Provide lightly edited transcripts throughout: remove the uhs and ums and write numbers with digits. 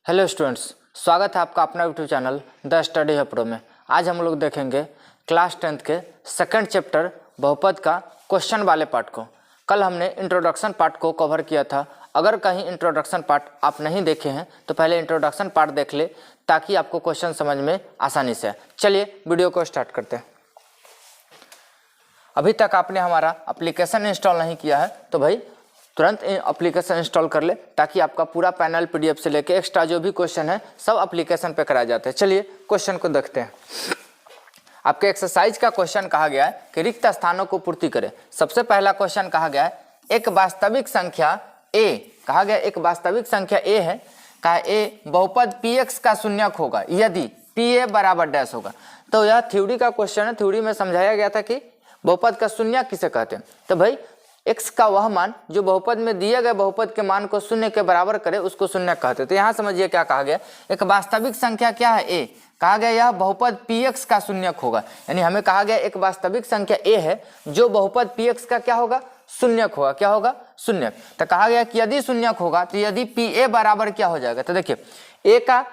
Hello students, स्वागत है आपका अपना यूट्यूब चैनल द स्टडी है प्रो में। आज हम लोग देखेंगे क्लास 10th के सेकंड चैप्टर बहुपद का क्वेश्चन वाले पार्ट को। कल हमने इंट्रोडक्शन पार्ट को कवर किया था। अगर कहीं इंट्रोडक्शन पार्ट आप नहीं देखे हैं तो पहले इंट्रोडक्शन पार्ट देख ले ताकि आपको क्वेश्चन समझ में आसानी से आए। चलिए वीडियो को स्टार्ट करते हैं। अभी तक आपने हमारा एप्लीकेशन इंस्टॉल नहीं किया है तो भाई तुरंत एप्लीकेशन इंस्टॉल कर ले ताकि आपका पूरा पैनल पीडीएफ से लेके एक्स्ट्रा जो भी क्वेश्चन है सब एप्लीकेशन पे कराए जाते हैं। चलिए क्वेश्चन को देखते हैं। आपके एक्सरसाइज का क्वेश्चन कहा गया है कि रिक्त स्थानों को पूर्ति करें। सबसे पहला क्वेश्चन कहा गया है एक वास्तविक संख्या ए, कहा गया एक वास्तविक संख्या ए है, कहा ए बहुपद px का शून्यक होगा यदि pa बराबर डैश होगा। तो यह थ्योरी का क्वेश्चन है। थ्योरी में समझाया गया था कि बहुपद का शून्यक किसे कहते हैं। तो भाई x का वह मान जो बहुपद में दिए गए बहुपद के मान को शून्य के बराबर करे उसको शून्यक कहते हैं। तो यहाँ समझिए क्या कहा गया, एक वास्तविक संख्या क्या है a, कहा गया यह बहुपद px का शून्यक होगा। यानी हमें कहा गया एक वास्तविक संख्या a है जो बहुपद px का क्या होगा, शून्यक होगा। क्या होगा, शून्यक। तो कहा गया कि यदि शून्यक होगा तो यदि pa बराबर क्या हो जाएगा। तो देखिए a का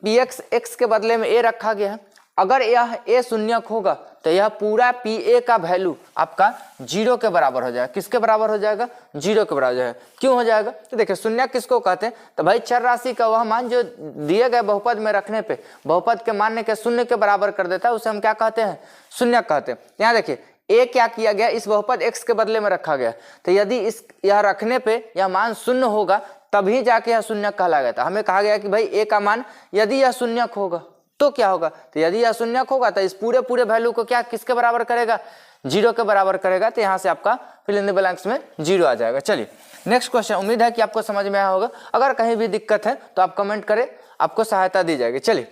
px x के बदले में a रखा गया है। अगर यह a शून्यक होगा तो यह पूरा pa का वैल्यू आपका 0 के बराबर हो जाएगा। किसके बराबर हो जाएगा, 0 के बराबर हो जाएगा। क्यों हो जाएगा, तो देखिए शून्यक किसको कहते हैं, तो भाई चर राशि का वह मान जो दिए गए बहुपद में रखने पे बहुपद के मान के शून्य के बराबर कर देता है उसे हम क्या कहते हैं, शून्यक कहते हैं। यहाँ देखिए a क्या किया गया, इस बहुपद x के बदले में रखा गया। तो यदि इस यह रखने पे यह मान शून्य होगा तभी जाके यह शून्यक कहलाएगा। था हमें कहा गया कि भाई a का मान यदि यह शून्यक होगा तो क्या होगा, तो यदि यह शून्यक होगा तो इस पूरे वैल्यू को क्या किसके बराबर करेगा, 0 के बराबर करेगा। तो यहाँ से आपका फिल इन द ब्लैंक्स में 0 आ जाएगा। चलिए नेक्स्ट क्वेश्चन, उम्मीद है कि आपको समझ में आया होगा। अगर कहीं भी दिक्कत है तो आप कमेंट करें, आपको सहायता दी जाएगी। चलिए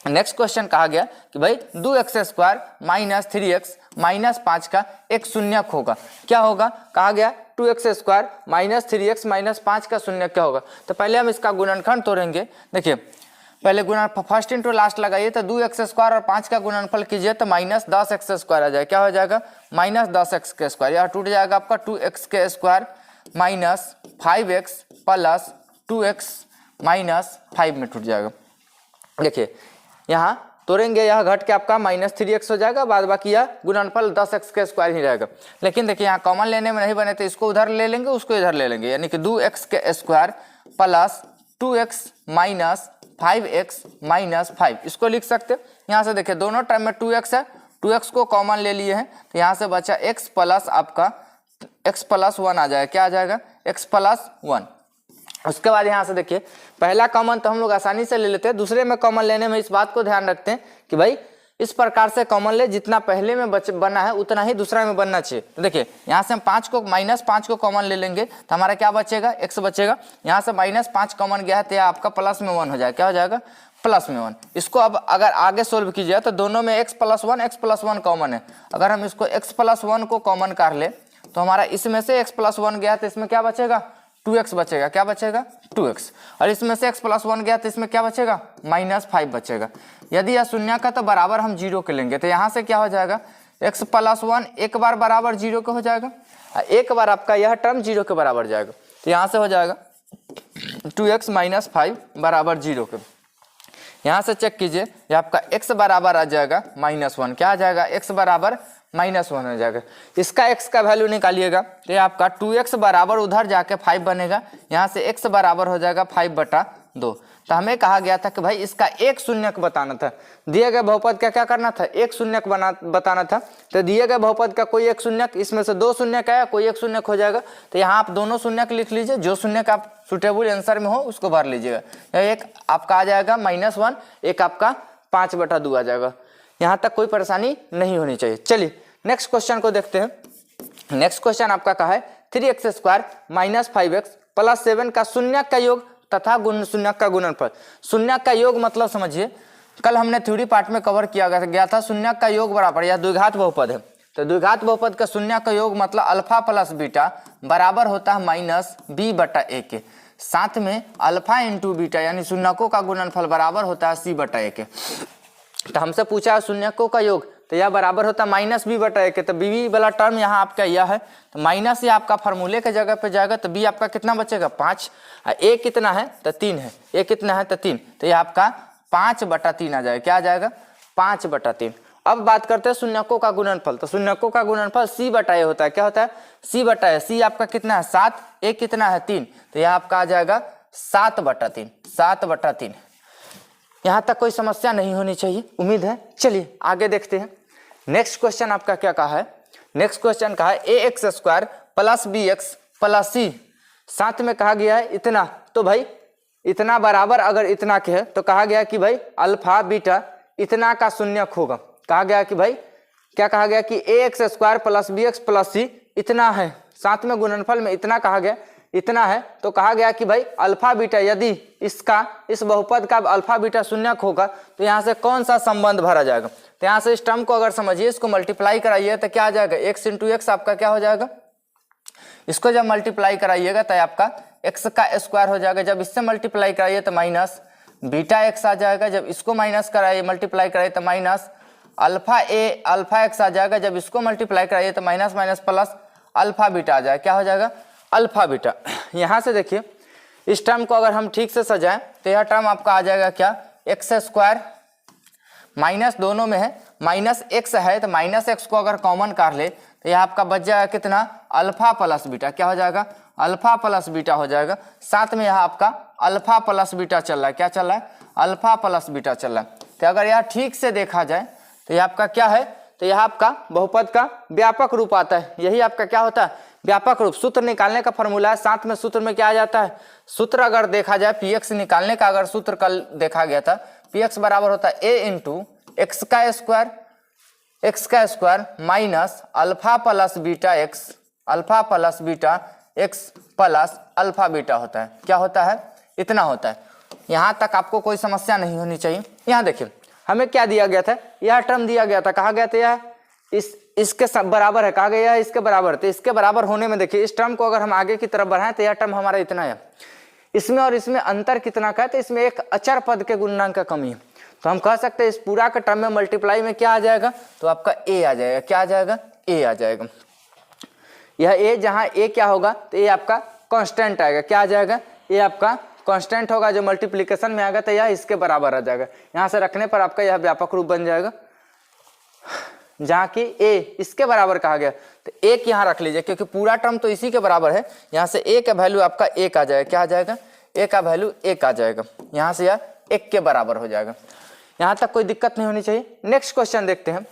नेक्स्ट क्वेश्चन कहा गया कि भाई 2x² माइनस 3x माइनस 5 का एक शून्यक होगा। क्या होगा, कहा गया 2x² माइनस 3x माइनस 5 का शून्यक क्या होगा। तो पहले हम इसका गुणनखंड तोड़ेंगे। देखिए पहले गुणन फर्स्ट इंटू लास्ट लगाइए तो 2x² और 5 का गुणनफल कीजिए तो माइनस 10x² आ जाएगा। क्या हो जाएगा, माइनस 10x²। यह टूट जाएगा आपका 2x² minus 5x plus 2x minus 5 में टूट जाएगा। देखिए यहाँ तोड़ेंगे, यह घट के आपका माइनस 3x हो जाएगा, बाद बाकी यह गुणनफल 10x² ही रहेगा। लेकिन देखिए यहाँ कॉमन लेने में नहीं बने तो इसको उधर ले लेंगे, उसको इधर ले लेंगे, यानी कि 2x² plus 2x minus 5x minus 5 इसको लिख सकते हैं। यहाँ से देखिए दोनों टर्म में 2x है, 2x को कॉमन ले लिए हैं तो यहाँ से बचा x प्लस आपका x प्लस 1 आ जाएगा। क्या आ जाएगा, x प्लस 1। उसके बाद यहाँ से देखिए पहला कॉमन तो हम लोग आसानी से ले लेते हैं, दूसरे में कॉमन लेने में इस बात को ध्यान रखते हैं कि भाई इस प्रकार से कॉमन ले जितना पहले में बना है उतना ही दूसरा में बनना चाहिए। तो देखिए यहाँ से हम 5 को माइनस 5 को कॉमन ले लेंगे तो हमारा क्या बचेगा, x बचेगा। यहाँ से माइनस 5 कॉमन गया है तो यह आपका प्लस में 1 हो जाएगा। क्या हो जाएगा, प्लस में 1। इसको अब अगर आगे सोल्व कीजिए तो दोनों में x प्लस 1 कॉमन है। अगर हम इसको x प्लस 1 को कॉमन कर ले तो हमारा इसमें से x प्लस 1 गया तो इसमें क्या बचेगा, 2x बचेगा। क्या बचेगा, 2x। और इसमें से x प्लस 1 गया तो इसमें क्या बचेगा, माइनस 5 बचेगा। यदि यह शून्य का तो बराबर हम 0 के लेंगे तो यहाँ से क्या हो जाएगा, x प्लस 1 एक बार बराबर 0 के हो जाएगा, एक बार आपका यह टर्म 0 के बराबर जाएगा। तो यहाँ से हो जाएगा 2x माइनस 5 बराबर 0 के। यहाँ से चेक कीजिए यह आपका x बराबर आ जाएगा -1। क्या आ जाएगा, x बराबर -1 हो जाएगा। इसका x का वैल्यू निकालिएगा तो आपका 2x बराबर उधर जाके 5 बनेगा। यहाँ से x बराबर हो जाएगा 5/2। तो हमें कहा गया था कि भाई इसका एक शून्यक बताना था। दिए गए बहुपद का क्या करना था, एक शून्यक बताना था। तो दिए गए बहुपद का कोई एक शून्यक, इसमें से 2 शून्यक आया, कोई एक शून्यक हो जाएगा। तो यहाँ आप दोनों शून्यक लिख लीजिए, जो शून्यक आप सुटेबल आंसर में हो उसको भर लीजिएगा। एक आपका आ जाएगा -1, एक आपका 5/2 आ जाएगा। यहाँ तक कोई परेशानी नहीं होनी चाहिए। चलिए नेक्स्ट क्वेश्चन को देखते हैं। नेक्स्ट क्वेश्चन आपका कहा है 3x² माइनस 5x प्लस 7 का शून्यक का योग तथा शून्यक का गुणनफल। शून्यक का योग मतलब समझिए, कल हमने थ्योरी पार्ट में कवर किया गया था शून्यक का योग बराबर, यह द्विघात बहुपद है तो द्विघात बहुपद का शून्यक का योग मतलब अल्फा प्लस बीटा बराबर होता है -b/a के। साथ में अल्फा इंटू बीटा यानी शून्यकों का गुणनफल बराबर होता है c/a के। तो हमसे पूछा है शून्यकों का योग, तो यह बराबर होता है माइनस बी बटा ए के। तो बी वाला टर्म यहाँ आपका यह है, तो माइनस ये आपका फार्मूले के जगह पे जाएगा, तो बी आपका कितना बचेगा 5, ए कितना है तो 3 है, ए कितना है तो 3, तो यह आपका 5/3 आ जाएगा। क्या आ जाएगा 5/3। अब बात करते हैं शून्यकों का गुणनफल। तो शून्यकों का गुणनफल सी बटा ए होता है। क्या होता है सी बटा ए। सी आपका कितना है 7, ए कितना है 3, तो यह आपका आ जाएगा 7/3, 7/3। यहाँ तक कोई समस्या नहीं होनी चाहिए, उम्मीद है। चलिए आगे देखते हैं। नेक्स्ट क्वेश्चन आपका क्या कहा है, नेक्स्ट क्वेश्चन कहा है ax² + bx + c, साथ में कहा गया है इतना। तो भाई इतना बराबर अगर इतना के है तो कहा गया कि भाई अल्फा बीटा इतना का शून्यक होगा। कहा गया कि भाई क्या कहा गया कि ax² + bx + c इतना है, साथ में गुणनफल में इतना कहा गया, इतना है। तो कहा गया कि भाई अल्फा बीटा यदि इसका इस बहुपद का अल्फा बीटा शून्यक होगा तो यहाँ से कौन सा संबंध भरा जाएगा। तो यहाँ से इस टर्म को अगर समझिए, इसको मल्टीप्लाई कराइए तो क्या आ जाएगा x × x आपका क्या हो जाएगा, इसको जब मल्टीप्लाई कराइएगा तो आपका x का स्क्वायर हो जाएगा। जब इससे मल्टीप्लाई कराइए तो माइनस बीटा x आ जाएगा। जब इसको माइनस कराइए मल्टीप्लाई कराइए तो माइनस अल्फा x आ जाएगा। जब इसको मल्टीप्लाई कराइए तो minus minus plus alpha beta आ जाएगा। क्या हो जाएगा अल्फा बीटा। यहाँ से देखिए इस टर्म को अगर हम ठीक से सजाएं तो यह टर्म आपका आ जाएगा क्या x² माइनस दोनों में है, माइनस x है तो माइनस x को अगर कॉमन कर ले तो यह आपका बच जाएगा कितना अल्फा प्लस बीटा। क्या हो जाएगा अल्फा प्लस बीटा हो जाएगा। साथ में यह आपका अल्फा प्लस बीटा चल रहा है। क्या चल रहा है अल्फा प्लस बीटा चल रहा है। तो अगर यह ठीक से देखा जाए तो यह आपका क्या है, तो यह आपका बहुपद का व्यापक रूप आता है। यही आपका क्या होता है व्यापक रूप। सूत्र निकालने का फॉर्मूला है, साथ में सूत्र में क्या आ जाता है, सूत्र अगर देखा जाए px निकालने का अगर सूत्र कल देखा गया था, px बराबर होता है a × x² minus alpha plus beta x, alpha plus beta x plus alpha beta होता है। क्या होता है इतना होता है। यहाँ तक आपको कोई समस्या नहीं होनी चाहिए। यहाँ देखिए हमें क्या दिया गया था, यह टर्म दिया गया था, कहा गया था यह इसके सब बराबर है, कहा गया है इसके बराबर। तो इसके बराबर होने में देखिए इस टर्म को अगर हम आगे की तरफ बढ़ाएं तो यह टर्म हमारा इतना है। इसमें और इसमें अंतर कितना का है, तो इसमें एक अचर पद के गुणनांक का कमी है। तो हम कह सकते हैं इस पूरा का टर्म में मल्टीप्लाई में क्या आ जाएगा, तो आपका a आ जाएगा। क्या आ जाएगा a आ जाएगा। यह a जहाँ a क्या होगा तो ये आपका कांस्टेंट आएगा। क्या आ जाएगा ये आपका कांस्टेंट होगा। जो मल्टीप्लिकेशन में आएगा तो यह इसके बराबर आ जाएगा। यहाँ से रखने पर आपका यह व्यापक रूप बन जाएगा, जहाँ की a इसके बराबर कहा गया। तो एक यहाँ रख लीजिए क्योंकि पूरा टर्म तो इसी के बराबर है। यहाँ से a का वैल्यू आपका 1 आ जाएगा। क्या आ जाएगा a का वैल्यू 1 आ जाएगा। यहाँ से यह 1 के बराबर हो जाएगा। यहाँ तक कोई दिक्कत नहीं होनी चाहिए। नेक्स्ट क्वेश्चन देखते हैं।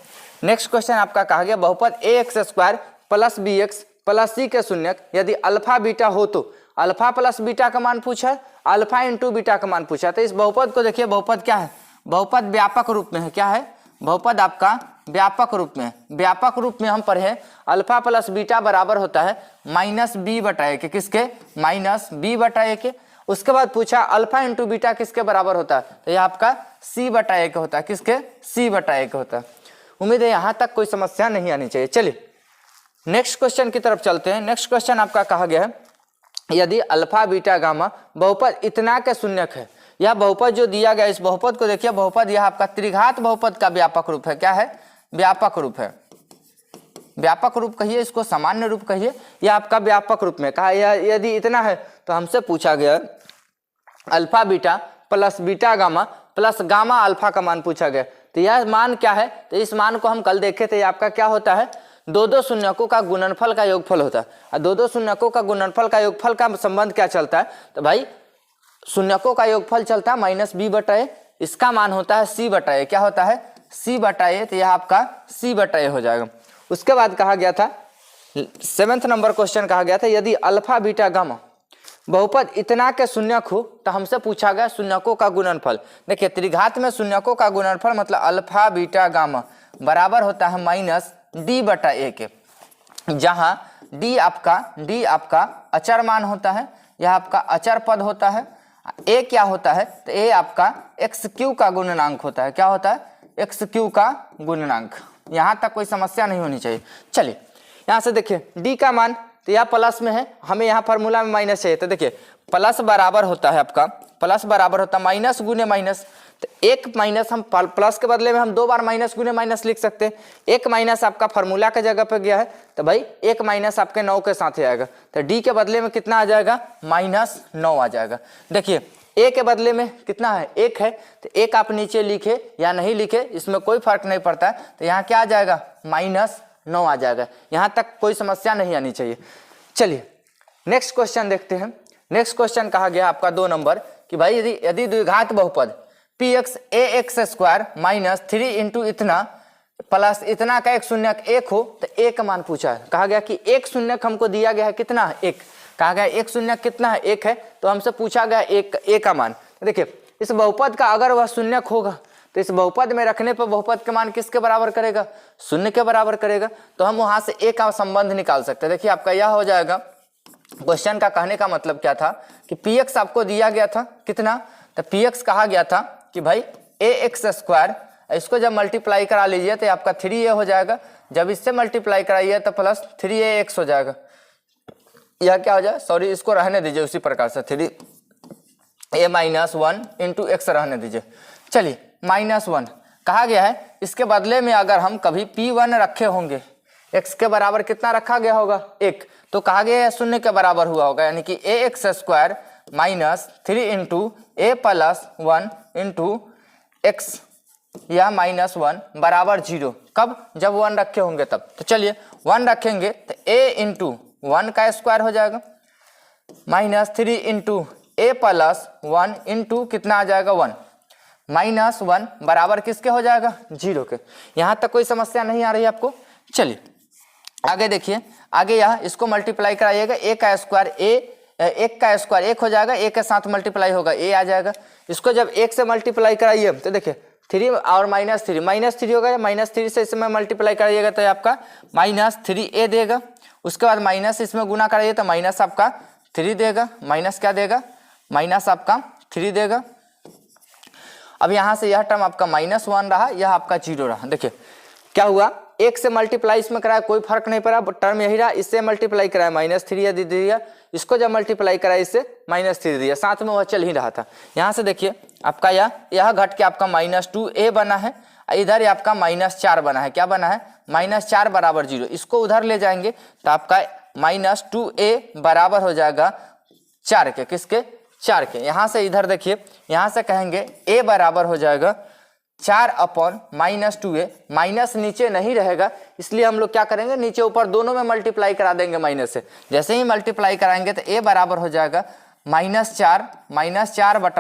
नेक्स्ट क्वेश्चन आपका कहा गया बहुपद ax² + bx + c के शून्यक यदि अल्फा बीटा हो तो अल्फा प्लस बीटा का मान पूछा है, अल्फा × बीटा का मान पूछा है। तो इस बहुपद को देखिए, बहुपद क्या है, बहुपद व्यापक रूप में है। क्या है बहुपद आपका व्यापक रूप में। व्यापक रूप में हम पढ़े अल्फा प्लस बीटा बराबर होता है -b/a के। किसके -b/a के। उसके बाद पूछा अल्फा × बीटा किसके बराबर होता है, तो यह आपका c/a के होता है। किसके c/a के होता है। उम्मीद है यहाँ तक कोई समस्या नहीं आनी चाहिए। चलिए नेक्स्ट क्वेश्चन की तरफ चलते हैं। नेक्स्ट क्वेश्चन आपका कहा गया है यदि अल्फा बीटा गामा बहुपद इतना के शून्यक है। यह बहुपद जो दिया गया, इस बहुपद को देखिए, बहुपद यह आपका त्रिघात बहुपद का व्यापक रूप है। क्या है व्यापक रूप है। व्यापक रूप कहिए, इसको सामान्य रूप कहिए, यह आपका व्यापक रूप में कहा। यदि इतना है तो हमसे पूछा गया alpha beta plus beta gamma plus gamma alpha का मान पूछा गया। तो यह मान क्या है, तो इस मान को हम कल देखे थे। आपका क्या होता है, दो शून्यकों का गुणनफल का योगफल होता है। और दो शून्यकों का गुणनफल का योगफल का संबंध क्या चलता है, तो भाई शून्यकों का योगफल चलता है -b/a, इसका मान होता है c/a। क्या होता है c/a। तो यह आपका c/a हो जाएगा। उसके बाद कहा गया था 7th नंबर क्वेश्चन कहा गया था यदि अल्फा बीटा गामा बहुपद इतना के शून्यक हो तो हमसे पूछा गया शून्यकों का गुणनफल। देखिए त्रिघात में शून्यकों का गुणनफल मतलब अल्फा बीटा गामा बराबर होता है -d/a के, जहां d आपका अचर मान होता है, यह आपका अचर पद होता है। a क्या होता है, तो a आपका x³ का गुणनांक होता है। क्या होता है x³ का गुणनांक। यहाँ तक कोई समस्या नहीं होनी चाहिए। चलिए यहाँ से देखिए d का मान, तो यह प्लस में है, हमें यहाँ फार्मूला में माइनस चाहिए। तो देखिए प्लस बराबर होता है आपका, प्लस बराबर होता है माइनस गुने माइनस। तो एक माइनस हम प्लस के बदले में हम 2 बार माइनस गुने माइनस लिख सकते हैं। एक माइनस आपका फार्मूला के जगह पे गया है, तो भाई एक माइनस आपके 9 के साथ ही आएगा, तो डी के बदले में कितना आ जाएगा, -9 आ जाएगा। देखिए ए के बदले में कितना है, 1 है, तो 1 आप नीचे लिखे या नहीं लिखे इसमें कोई फर्क नहीं पड़ता है, तो यहाँ क्या आ जाएगा, -9 आ जाएगा। यहाँ तक कोई समस्या नहीं आनी चाहिए। चलिए नेक्स्ट क्वेश्चन देखते हैं। नेक्स्ट क्वेश्चन कहा गया आपका 2 नंबर कि भाई यदि द्विघात बहुपद px ax² माइनस 3 इंटू इतना प्लस इतना का एक शून्यक 1 हो तो a का मान पूछा है। कहा गया कि एक शून्यक हमको दिया गया है कितना है, 1। कहा गया एक शून्यक कितना है, 1 है, तो हमसे पूछा गया a का मान। देखिए इस बहुपद का अगर वह शून्यक होगा तो इस बहुपद में रखने पर बहुपद का मान किसके बराबर करेगा, 0 के बराबर करेगा, तो हम वहां से a का संबंध निकाल सकते हैं। देखिए आपका यह हो जाएगा, क्वेश्चन का कहने का मतलब क्या था कि px आपको दिया गया था कितना, तो px कहा गया था कि भाई ax², इसको जब मल्टीप्लाई करा लीजिए तो आपका 3a हो जाएगा, जब इससे मल्टीप्लाई कराइए तो प्लस 3ax हो जाएगा। यह क्या हो जाए, सॉरी इसको रहने दीजिए उसी प्रकार से 3a - 1 इंटू x रहने दीजिए। चलिए -1 कहा गया है, इसके बदले में अगर हम कभी p1 रखे होंगे, x के बराबर कितना रखा गया होगा, 1, तो कहा गया है 0 के बराबर हुआ होगा, यानी कि ax² minus 3 into a plus 1 into x या -1 बराबर 0। कब, जब 1 रखे होंगे तब। तो चलिए 1 रखेंगे तो a इंटू 1 का स्क्वायर हो जाएगा minus 3 into a plus 1 into कितना आ जाएगा, 1 -1 बराबर किसके हो जाएगा, 0 के। यहाँ तक कोई समस्या नहीं आ रही आपको। चलिए आगे देखिए, आगे यहाँ इसको मल्टीप्लाई कराइएगा, a का स्क्वायर 1 का स्क्वायर 1 हो जाएगा, a के साथ मल्टीप्लाई होगा a आ जाएगा। इसको जब 1 से मल्टीप्लाई कराइए तो देखिए 3 और -3 होगा, -3 से इसमें मल्टीप्लाई कराइएगा तो आपका -3a देगा। उसके बाद माइनस इसमें गुना कराइए तो माइनस आपका 3 देगा, माइनस क्या देगा, माइनस आपका 3 देगा। अब यहाँ से यह टर्म आपका -1 रहा, यह आपका 0 रहा। देखिए क्या हुआ, 1 से मल्टीप्लाई इसमें कराया कोई फर्क नहीं पड़ा, टर्म यही रहा, इससे मल्टीप्लाई कराया -3 दे दिया, इसको जब मल्टीप्लाई कराया इससे -3 दिया, साथ में वह चल ही रहा था। यहाँ से देखिए आपका यह घट के आपका -2a बना है, इधर आपका -4 बना है। क्या बना है, -4 बराबर 0। इसको उधर ले जाएंगे तो आपका -2a बराबर हो जाएगा 4 के, किसके, 4 के। यहाँ से इधर देखिए, यहाँ से कहेंगे a बराबर हो जाएगा 4/-2a, माइनस नीचे नहीं रहेगा, इसलिए हम लोग क्या करेंगे, नीचे ऊपर दोनों में मल्टीप्लाई करा देंगे माइनस से। जैसे ही मल्टीप्लाई कराएंगे तो a बराबर हो जाएगा -4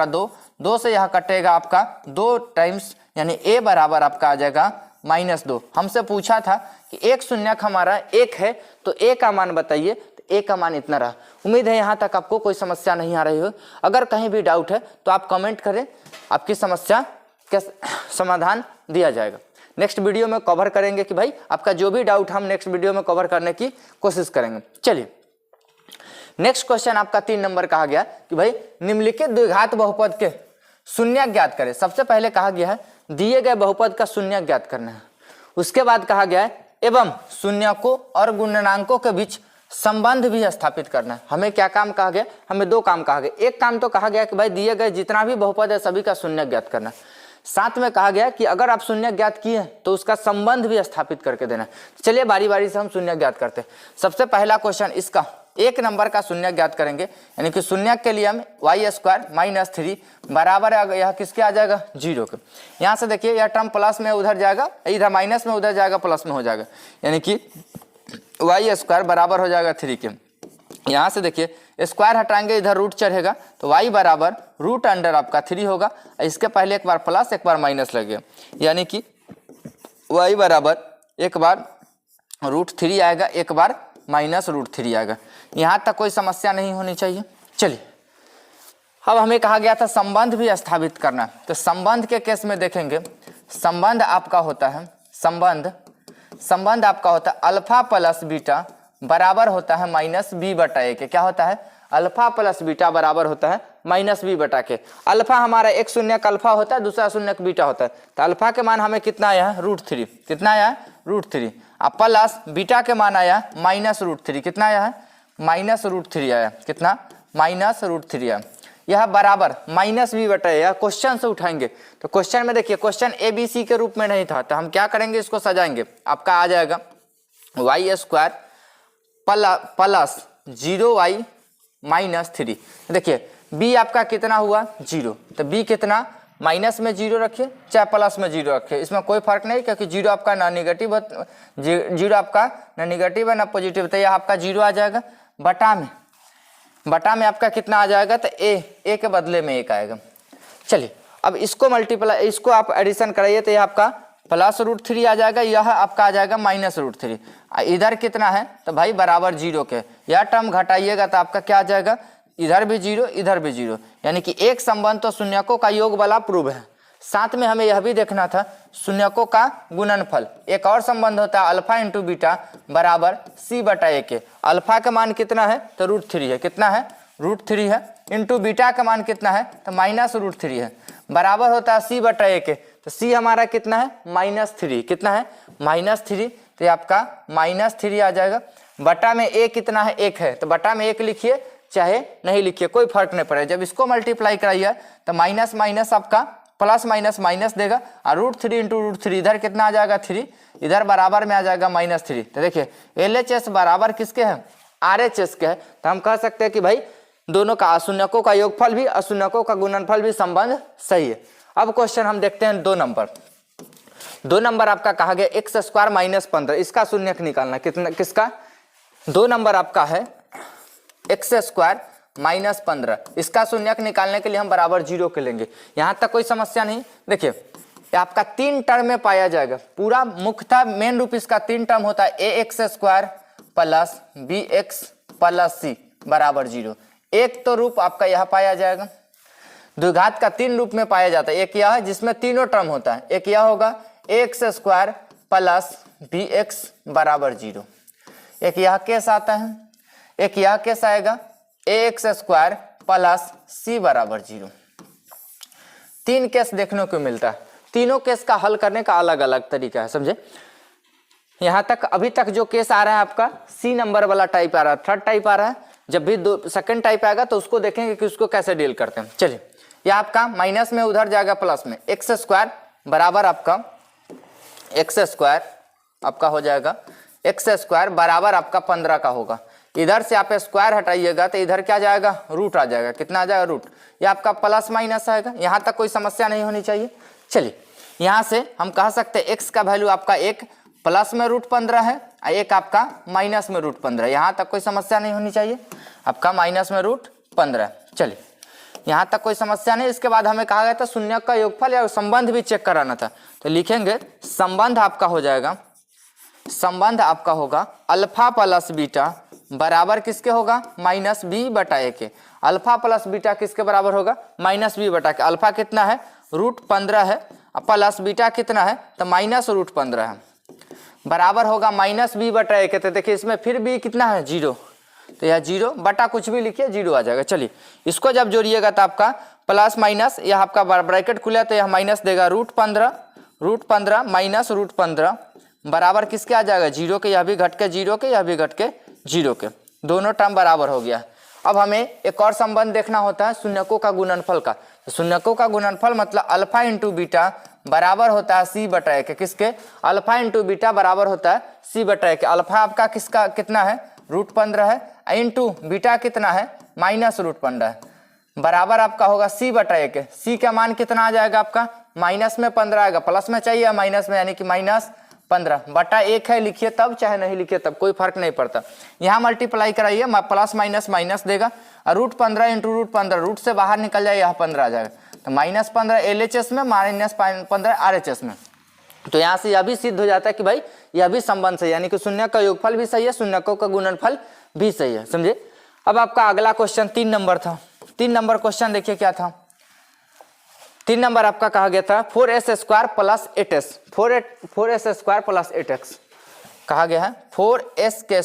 - 2 से यह कटेगा आपका 2 टाइम्स, यानी a बराबर आपका आ जाएगा -2। हमसे पूछा था कि एक शून्यक हमारा 1 है तो a का मान बताइए, तो a का मान इतना रहा। उम्मीद है यहाँ तक आपको कोई समस्या नहीं आ रही हो। अगर कहीं भी डाउट है तो आप कमेंट करें, आपकी समस्या का समाधान दिया जाएगा। नेक्स्ट वीडियो में कवर करेंगे कि भाई आपका जो भी डाउट हम नेक्स्ट वीडियो में कवर करने की कोशिश करेंगे। चलिए नेक्स्ट क्वेश्चन आपका 3 नंबर कहा गया कि भाई निम्नलिखित द्विघात बहुपद के शून्यक ज्ञात करें। सबसे पहले कहा गया है दिए गए बहुपद का शून्यक ज्ञात करना है। उसके बाद कहा गया है एवं शून्यकों और गुणनांकों के बीच संबंध भी स्थापित करना है। हमें क्या काम कहा गया, हमें 2 काम कहा गया। एक काम तो कहा गया कि भाई दिए गए जितना भी बहुपद है सभी का शून्यक ज्ञात करना है। साथ में कहा गया कि अगर आप शून्यक ज्ञात किए तो उसका संबंध भी स्थापित करके देना है। चलिए बारी बारी से हम शून्यक ज्ञात करते हैं। सबसे पहला क्वेश्चन इसका 1 नंबर का शून्यक ज्ञात करेंगे, यानी कि शून्यक के लिए हम y² - 3 बराबर यह किसके आ जाएगा, 0 के। यहाँ से देखिए यह टर्म प्लस में उधर जाएगा, इधर माइनस में उधर जाएगा, प्लस में हो जाएगा, यानी कि y² बराबर हो जाएगा 3 के। यहाँ से देखिए स्क्वायर हटाएंगे, इधर रूट चढ़ेगा तो y बराबर √अंडर आपका 3 होगा। इसके पहले एक बार प्लस एक बार माइनस लगेगा, यानी कि y बराबर एक बार √3 आएगा, एक बार -√3 आएगा। यहाँ तक कोई समस्या नहीं होनी चाहिए। चलिए अब हमें कहा गया था संबंध भी स्थापित करना, तो संबंध के केस में देखेंगे संबंध आपका होता है, संबंध आपका होता है अल्फा प्लस बीटा बराबर होता है -b/a के। क्या होता है, अल्फा प्लस बीटा बराबर होता है -b/a। अल्फा हमारा एक शून्यक अल्फा होता है, दूसरा शून्यक बीटा होता है, तो अल्फा के मान हमें कितना आया है, √3। कितना आया है, √3। अब प्लस बीटा के मान आया -√3। कितना आया है, -√3 आया। कितना, -√3 आया। यह बराबर माइनस बी बटा, यह क्वेश्चन से उठाएंगे। तो क्वेश्चन में देखिए क्वेश्चन ए बी सी के रूप में नहीं था, तो हम क्या करेंगे, इसको सजाएंगे। आपका आ जाएगा Y square plus 0y minus 3। देखिए b आपका कितना हुआ 0, तो b कितना माइनस में 0 रखिए चाहे प्लस में 0 रखिए, इसमें कोई फर्क नहीं, क्योंकि 0 आपका ना नेगेटिव, 0 आपका ना नेगेटिव है ना पॉजिटिव, तो यह आपका 0 आ जाएगा। बटा में आपका कितना आ जाएगा, तो a के बदले में 1 आएगा। चलिए अब इसको मल्टीप्लाई, इसको आप एडिशन कराइए तो यह आपका प्लस √3 आ जाएगा, यह आपका आ जाएगा माइनस √3। इधर कितना है, तो भाई बराबर 0 के, यह टर्म घटाइएगा तो आपका क्या आ जाएगा, इधर भी 0 इधर भी 0, यानी कि एक संबंध तो शून्यकों का योग वाला प्रूव है। साथ में हमें यह भी देखना था शून्यकों का गुणनफल। एक और संबंध होता है अल्फा इंटू बीटा बराबर c बटा a के। अल्फा का मान कितना है, तो √3 है, कितना है √3 है, इंटू बीटा का मान कितना है, तो माइनस √3 है, बराबर होता है c बटा a के। तो c हमारा कितना है -3, कितना है -3, तो ये आपका -3 आ जाएगा। बटा में a कितना है 1 है, तो बटा में 1 लिखिए चाहे नहीं लिखिए कोई फर्क नहीं पड़ेगा। जब इसको मल्टीप्लाई कराइए तो माइनस माइनस आपका प्लस माइनस माइनस देगा, और √3 इंटू √3 इधर कितना आ जाएगा 3, इधर बराबर में आ जाएगा -3। तो देखिए LHS बराबर किसके है, RHS के है। तो हम कह सकते हैं कि भाई दोनों का अशून्यकों का योगफल भी अशून्यकों का गुणनफल भी संबंध सही है। अब क्वेश्चन हम देखते हैं 2 नंबर आपका कहा गया x² -15, इसका शून्यक निकालना, कितना किसका, 2 नंबर आपका है x² -15, इसका शून्यक निकालने के लिए हम बराबर 0 के लेंगे। यहाँ तक कोई समस्या नहीं। देखिए ये आपका 3 टर्म में पाया जाएगा, पूरा मुख्यतः मेन रूप इसका 3 टर्म होता है ax² plus bx plus c बराबर 0। एक तो रूप आपका यह पाया जाएगा, द्विघात का 3 रूप में पाया जाता है। एक यह है जिसमें तीनों टर्म होता है, एक यह होगा ax² प्लस bx बराबर 0, एक यह केस आता है, एक यह केस आएगा ax² प्लस c बराबर 0। 3 केस देखने को मिलता है, तीनों केस का हल करने का अलग अलग तरीका है, समझे। यहाँ तक अभी तक जो केस आ रहा है आपका C नंबर वाला टाइप आ रहा है, 3rd टाइप आ रहा है। जब भी 2nd टाइप आएगा तो उसको देखेंगे कि उसको कैसे डील करते हैं। चलिए यह आपका माइनस में उधर जाएगा प्लस में, x² बराबर आपका x² आपका हो जाएगा, x² बराबर आपका 15 का होगा। इधर से आप स्क्वायर हटाइएगा तो इधर क्या जाएगा, रूट आ जाएगा, कितना आ जाएगा रूट, ये आपका प्लस माइनस आएगा। यहाँ तक कोई समस्या नहीं होनी चाहिए। चलिए यहाँ से हम कह सकते हैं x का वैल्यू आपका एक प्लस में √15 है, एक आपका माइनस में √15, यहाँ तक कोई समस्या नहीं होनी चाहिए, आपका माइनस में √15। चलिए यहाँ तक कोई समस्या नहीं। इसके बाद हमें कहा गया था शून्यक का योगफल या संबंध भी चेक कराना था, तो लिखेंगे संबंध आपका हो जाएगा, संबंध आपका होगा अल्फा प्लस बीटा बराबर किसके होगा, -b बटा a के। अल्फा प्लस बीटा किसके बराबर होगा, -b बटा के। अल्फा कितना है √15 है, प्लस बीटा कितना है, तो -√15 है, बराबर होगा -b बटा a के। तो देखिए इसमें फिर भी कितना है 0, तो यह 0 बटा कुछ भी लिखिए 0 आ जाएगा। चलिए इसको जब जोड़िएगा तो आपका प्लस माइनस, यह आपका ब्रैकेट खुला तो यह माइनस देगा √15 माइनस √15 बराबर किसके आ जाएगा 0 के, यह भी घट के 0 के, यह भी घट के 0 के, दोनों टर्म बराबर हो गया। अब हमें एक और संबंध देखना होता है शून्यकों का गुणनफल का। तो शून्यकों का गुणनफल मतलब अल्फा इंटू बीटा बराबर होता है c बटा a के, किसके, अल्फा इंटू बीटा बराबर होता है c बटा a के। अल्फा आपका किसका कितना है √15 है, इंटू बीटा कितना है -√15 है, बराबर आपका होगा c बटा a के। c का मान कितना आ जाएगा आपका माइनस में 15 आएगा, प्लस में चाहिए माइनस में, यानी कि -15 बटा 1 है, लिखिए तब चाहे नहीं लिखिए तब कोई फर्क नहीं पड़ता। यहाँ मल्टीप्लाई कराइए, प्लस माइनस माइनस देगा, और √15 इंटू √15 रूट से बाहर निकल जाए, यह 15 आ जाएगा, तो -15 LHS में -15 RHS में। तो यहाँ से यह भी सिद्ध हो जाता है कि भाई यह भी संबंध सही है, यानी कि शून्य का योगफल भी सही है, शून्यकों का गुणनफल भी सही है, समझे। अब आपका अगला क्वेश्चन 3 नंबर था। 3 नंबर क्वेश्चन देखिए क्या था। 3 नंबर आपका कहा गया था 4s² plus 8s, 4s² plus 8x कहा गया है, 4s का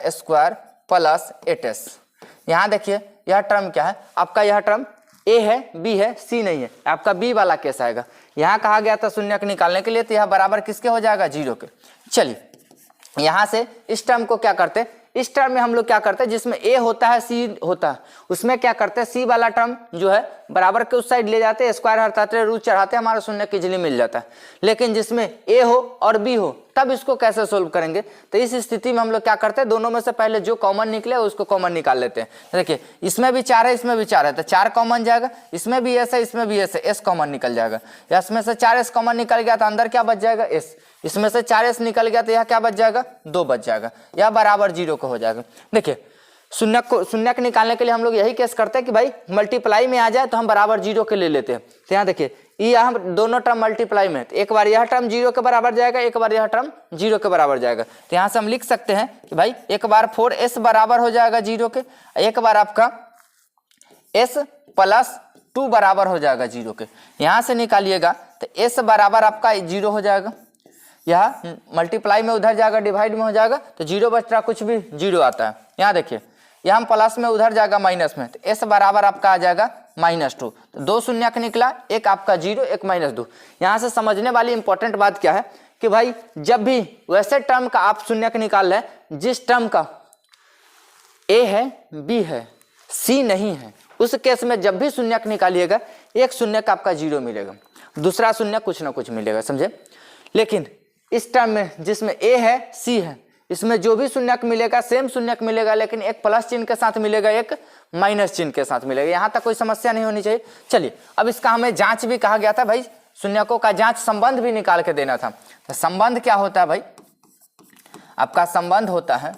स्क्वायर प्लस 8s। यहाँ देखिए यह टर्म क्या है आपका, यह टर्म a है, b है, c नहीं है, आपका b वाला केस आएगा। यहाँ कहा गया था शून्यक निकालने के लिए, तो यह बराबर किसके हो जाएगा 0 के। चलिए यहाँ से इस टर्म को क्या करते, इस टर्म में हम लोग क्या करते हैं, जिसमें a होता है c होता है, उसमें क्या करते हैं c वाला टर्म जो है बराबर के उस साइड ले जाते हैं, स्क्वायर हटाते हैं, रूट चढ़ाते हैं, हमारा शून्य इजीली मिल जाता है। लेकिन जिसमें a हो और b हो तब इसको कैसे सोल्व करेंगे, तो इस स्थिति में हम लोग क्या करते हैं, दोनों में से पहले जो कॉमन निकले उसको कॉमन निकाल लेते हैं। देखिए इसमें भी 4 है, इसमें भी 4 है, तो 4 कॉमन जाएगा, इसमें भी s है, इसमें भी s है, s कॉमन निकल जाएगा। या इसमें से 4s कॉमन निकल गया तो अंदर क्या बच जाएगा, s। इसमें से 4s निकल गया तो यह क्या बच जाएगा, 2 बच जाएगा, या बराबर 0 को हो जाएगा। देखिए शून्य को निकालने के लिए हम लोग यही केस करते हैं कि भाई मल्टीप्लाई में आ जाए तो हम बराबर 0 के ले लेते हैं। तो यहाँ देखिए यहाँ दोनों टर्म मल्टीप्लाई में, तो एक बार यह टर्म 0 के बराबर जाएगा, एक बार यह टर्म 0 के बराबर जाएगा। तो यहाँ से हम लिख सकते हैं कि भाई एक बार 4s बराबर हो जाएगा 0 के, एक बार आपका s प्लस 2 बराबर हो जाएगा 0 के। यहाँ से निकालिएगा तो s बराबर आपका 0 हो जाएगा, यह मल्टीप्लाई में उधर जाएगा, डिवाइड में हो जाएगा, तो 0 बच रहा, कुछ भी 0 आता है। यहाँ देखिए यहाँ हम प्लस में उधर जाएगा माइनस में, तो s बराबर आपका आ जाएगा -2। तो 2 शून्य का निकला, एक आपका 0, एक -2। यहाँ से समझने वाली इंपॉर्टेंट बात क्या है कि भाई जब भी वैसे टर्म का आप शून्य का निकाल रहे हैं जिस टर्म का a है, b है, c नहीं है, उस केस में जब भी शून्य का निकालिएगा एक शून्य का आपका 0 मिलेगा, दूसरा शून्य कुछ ना कुछ मिलेगा, समझे। लेकिन इस टर्म में जिसमें a है, c है, इसमें जो भी शून्यक मिलेगा सेम शून्यक मिलेगा, लेकिन एक प्लस चिन्ह के साथ मिलेगा, एक माइनस चिन्ह के साथ मिलेगा। यहाँ तक कोई समस्या नहीं होनी चाहिए। चलिए अब इसका हमें जांच भी कहा गया था भाई, शून्यकों का जांच संबंध भी निकाल के देना था। तो संबंध क्या होता है भाई, आपका संबंध होता है,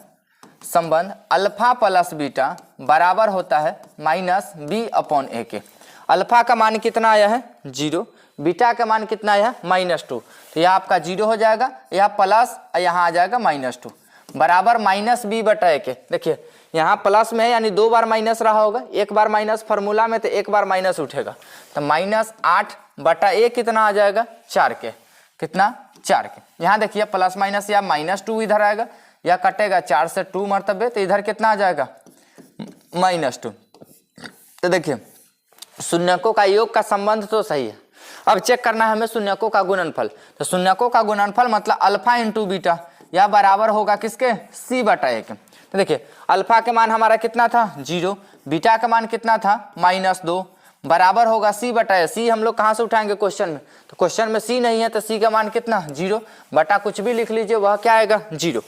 संबंध अल्फा प्लस बीटा बराबर होता है -b/a के। अल्फा का मान कितना आया है 0, बीटा का मान कितना आया -2, तो यह आपका 0 हो जाएगा, यह प्लस यहाँ आ जाएगा -2 बराबर -b/a के। देखिए यहाँ प्लस में है यानी 2 बार माइनस रहा होगा, एक बार माइनस फार्मूला में, तो एक बार माइनस उठेगा, तो -8/a कितना आ जाएगा 4 के, कितना 4 के। यहाँ देखिए प्लस माइनस या -2 इधर आएगा, या कटेगा 4 से 2 मरतबे, तो इधर कितना आ जाएगा -2। तो देखिए शून्यकों का योग का संबंध तो सही है। अब चेक करना है हमें शून्यकों का गुणनफल। तो शून्यकों का गुणनफल मतलब अल्फा इंटू बीटा, यह बराबर होगा किसके, c/a के। तो देखिए अल्फा के मान हमारा कितना था 0, बीटा का मान कितना था -2, बराबर होगा c/a। c हम लोग कहाँ से उठाएंगे क्वेश्चन में, तो क्वेश्चन में c नहीं है, तो c का मान कितना 0 बटा कुछ भी लिख लीजिए, वह क्या आएगा 0।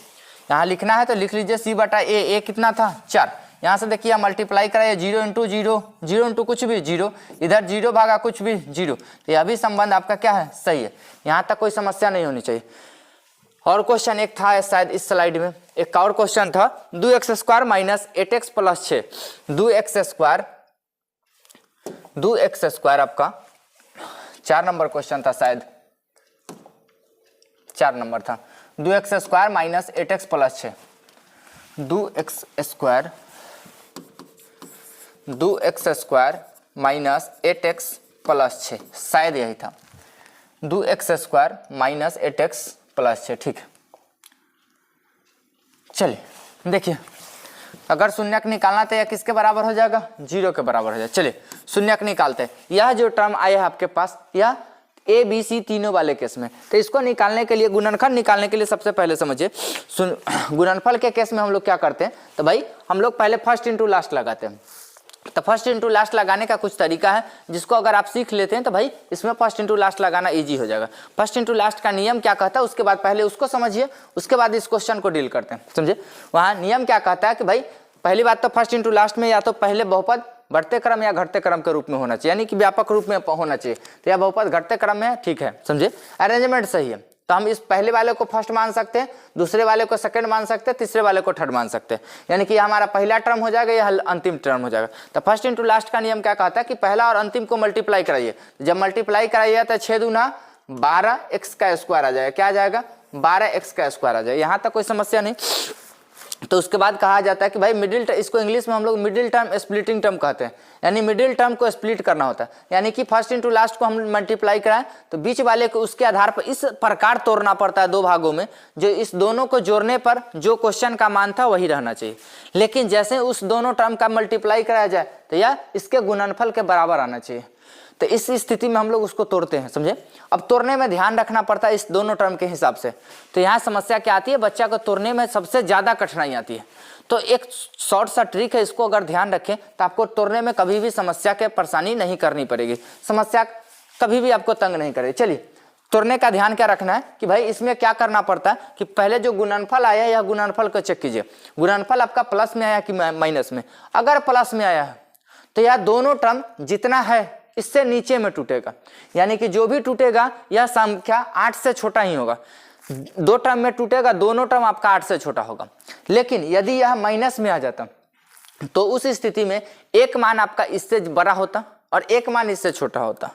यहाँ लिखना है तो लिख लीजिए c/a, a कितना था 4। यहाँ से देखिए मल्टीप्लाई कराइए, 0 इंटू 0, 0 इंटू कुछ भी 0, इधर 0 भागा कुछ भी 0, तो यह भी संबंध आपका क्या है, सही है। यहाँ तक कोई समस्या नहीं होनी चाहिए। और क्वेश्चन एक था शायद इस स्लाइड में, एक और क्वेश्चन था 2x² - 8x + 6, 2x² आपका 4 नंबर क्वेश्चन था शायद, 4 नंबर था। 2x² - 8x + 6, 2x² - 8x + 6, शायद यही था 2x² - 8x + 6, ठीक है। चलिए देखिए अगर शून्यक निकालना तो यह किसके बराबर हो जाएगा, 0 के बराबर हो जाएगा। चलिए शून्यक निकालते हैं। यह जो टर्म आया है आपके पास, यह ए बी सी तीनों वाले केस में, तो इसको निकालने के लिए, गुणनफल निकालने के लिए सबसे पहले समझिए, गुणनफल के केस में हम लोग क्या करते हैं, तो भाई हम लोग पहले फर्स्ट इंटू लास्ट लगाते हैं। तो फर्स्ट इंटू लास्ट लगाने का कुछ तरीका है जिसको अगर आप सीख लेते हैं तो भाई इसमें फर्स्ट इंटू लास्ट लगाना इजी हो जाएगा। फर्स्ट इंटू लास्ट का नियम क्या कहता है उसके बाद पहले उसको समझिए, उसके बाद इस क्वेश्चन को डील करते हैं, समझे। वहाँ नियम क्या कहता है कि भाई पहली बात तो फर्स्ट इंटू लास्ट में या तो पहले बहुपद बढ़ते क्रम या घटते क्रम के रूप में होना चाहिए, यानी कि व्यापक रूप में होना चाहिए। तो यह बहुपद घटते क्रम में है, ठीक है, समझे, अरेंजमेंट सही है। तो हम इस पहले वाले को फर्स्ट मान सकते हैं, दूसरे वाले को सेकंड मान सकते हैं, तीसरे वाले को थर्ड मान सकते हैं, यानी कि हमारा पहला टर्म हो जाएगा, यह अंतिम टर्म हो जाएगा। तो फर्स्ट इंटू लास्ट का नियम क्या कहता है कि पहला और अंतिम को मल्टीप्लाई कराइए। जब मल्टीप्लाई कराइए तो 6 दूना 12x² आ जाएगा, क्या आ जाएगा 12x² आ जाएगा। यहाँ तक कोई समस्या नहीं। तो उसके बाद कहा जाता है कि भाई मिडिल, इसको इंग्लिश में हम लोग मिडिल टर्म स्प्लिटिंग टर्म कहते हैं, यानी मिडिल टर्म को स्प्लिट करना होता है, यानी कि फर्स्ट इंटू लास्ट को हम मल्टीप्लाई कराएं तो बीच वाले को उसके आधार पर इस प्रकार तोड़ना पड़ता है 2 भागों में, जो इस दोनों को जोड़ने पर जो क्वेश्चन का मान था वही रहना चाहिए। लेकिन जैसे उस दोनों टर्म का मल्टीप्लाई कराया जाए तो यह इसके गुणनफल के बराबर आना चाहिए। तो इस स्थिति में हम लोग उसको तोड़ते हैं, समझे। अब तोड़ने में ध्यान रखना पड़ता है इस दोनों टर्म के हिसाब से। तो यहाँ समस्या क्या आती है, बच्चा को तोड़ने में सबसे ज़्यादा कठिनाई आती है। तो एक शॉर्ट सा ट्रिक है, इसको अगर ध्यान रखें तो आपको तोड़ने में कभी भी समस्या के परेशानी नहीं करनी पड़ेगी, समस्या कभी भी आपको तंग नहीं करेगी। चलिए तोड़ने का ध्यान क्या रखना है कि भाई इसमें क्या करना पड़ता है कि पहले जो गुणनफल आया या गुणनफल को चेक कीजिए, गुणनफल आपका प्लस में आया कि माइनस में। अगर प्लस में आया है तो यह दोनों टर्म जितना है इससे नीचे में टूटेगा, यानी कि जो भी टूटेगा यह संख्या 8 से छोटा ही होगा। दो टर्म में टूटेगा, दोनों टर्म आपका 8 से छोटा होगा। लेकिन यदि यह माइनस में आ जाता तो उस स्थिति में एक मान आपका इससे बड़ा होता और एक मान इससे छोटा होता।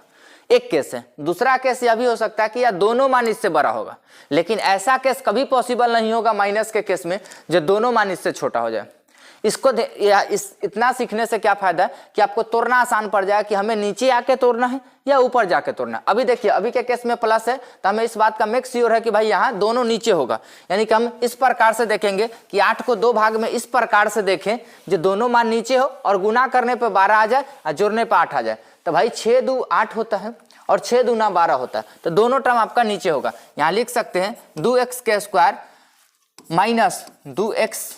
एक केस है। दूसरा केस यह भी हो सकता है कि यह दोनों मान इससे बड़ा होगा, लेकिन ऐसा केस कभी पॉसिबल नहीं होगा माइनस के केस में जो दोनों मान इससे छोटा हो जाए। इसको इतना सीखने से क्या फायदा है कि आपको तोड़ना आसान पड़ जाएगा कि हमें नीचे आके तोड़ना है या ऊपर जाके तोड़ना है। अभी देखिए अभी के केस में प्लस है तो हमें इस बात का मेक श्योर है कि भाई यहाँ दोनों नीचे होगा, यानी कि हम इस प्रकार से देखेंगे कि 8 को 2 भाग में इस प्रकार से देखें जो दोनों मान नीचे हो और गुना करने पर 12 आ जाए और जोड़ने पर 8 आ जाए। तो भाई 6 2 8 होता है और 6 दूना 12 होता है, तो दोनों टर्म आपका नीचे होगा। यहाँ लिख सकते हैं 2x के square minus 2x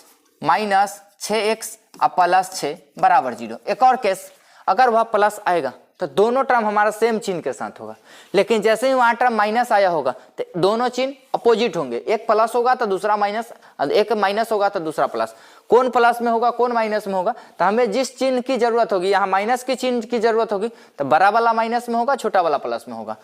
minus 6x और प्लस 6 बराबर 0। एक और केस, अगर वह प्लस आएगा तो दोनों टर्म हमारा सेम चिन्ह के साथ होगा, लेकिन जैसे ही वहां टर्म माइनस आया होगा तो दोनों चिन्ह अपोजिट होंगे, एक प्लस होगा तो दूसरा माइनस, एक माइनस होगा तो दूसरा प्लस। कौन प्लस में होगा कौन माइनस में होगा, तो हमें जिस चिन्ह की जरूरत होगी, यहाँ माइनस की चिन्ह की जरूरत होगी तो बड़ा वाला माइनस में होगा, छोटा वाला प्लस में होगा।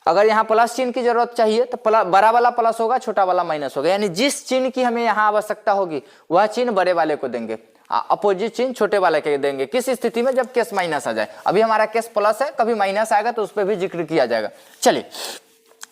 अगर यहाँ प्लस चिन्ह की जरूरत चाहिए तो बड़ा वाला प्लस होगा, छोटा वाला माइनस होगा। यानी जिस चिन्ह की हमें यहाँ आवश्यकता होगी वह चिन्ह बड़े वाले को देंगे, अपोजिट चिन्ह छोटे वाले के देंगे। किस स्थिति में, जब केस माइनस आ जाए। अभी हमारा केस प्लस है, कभी माइनस आएगा तो उस पर भी जिक्र किया जाएगा। चलिए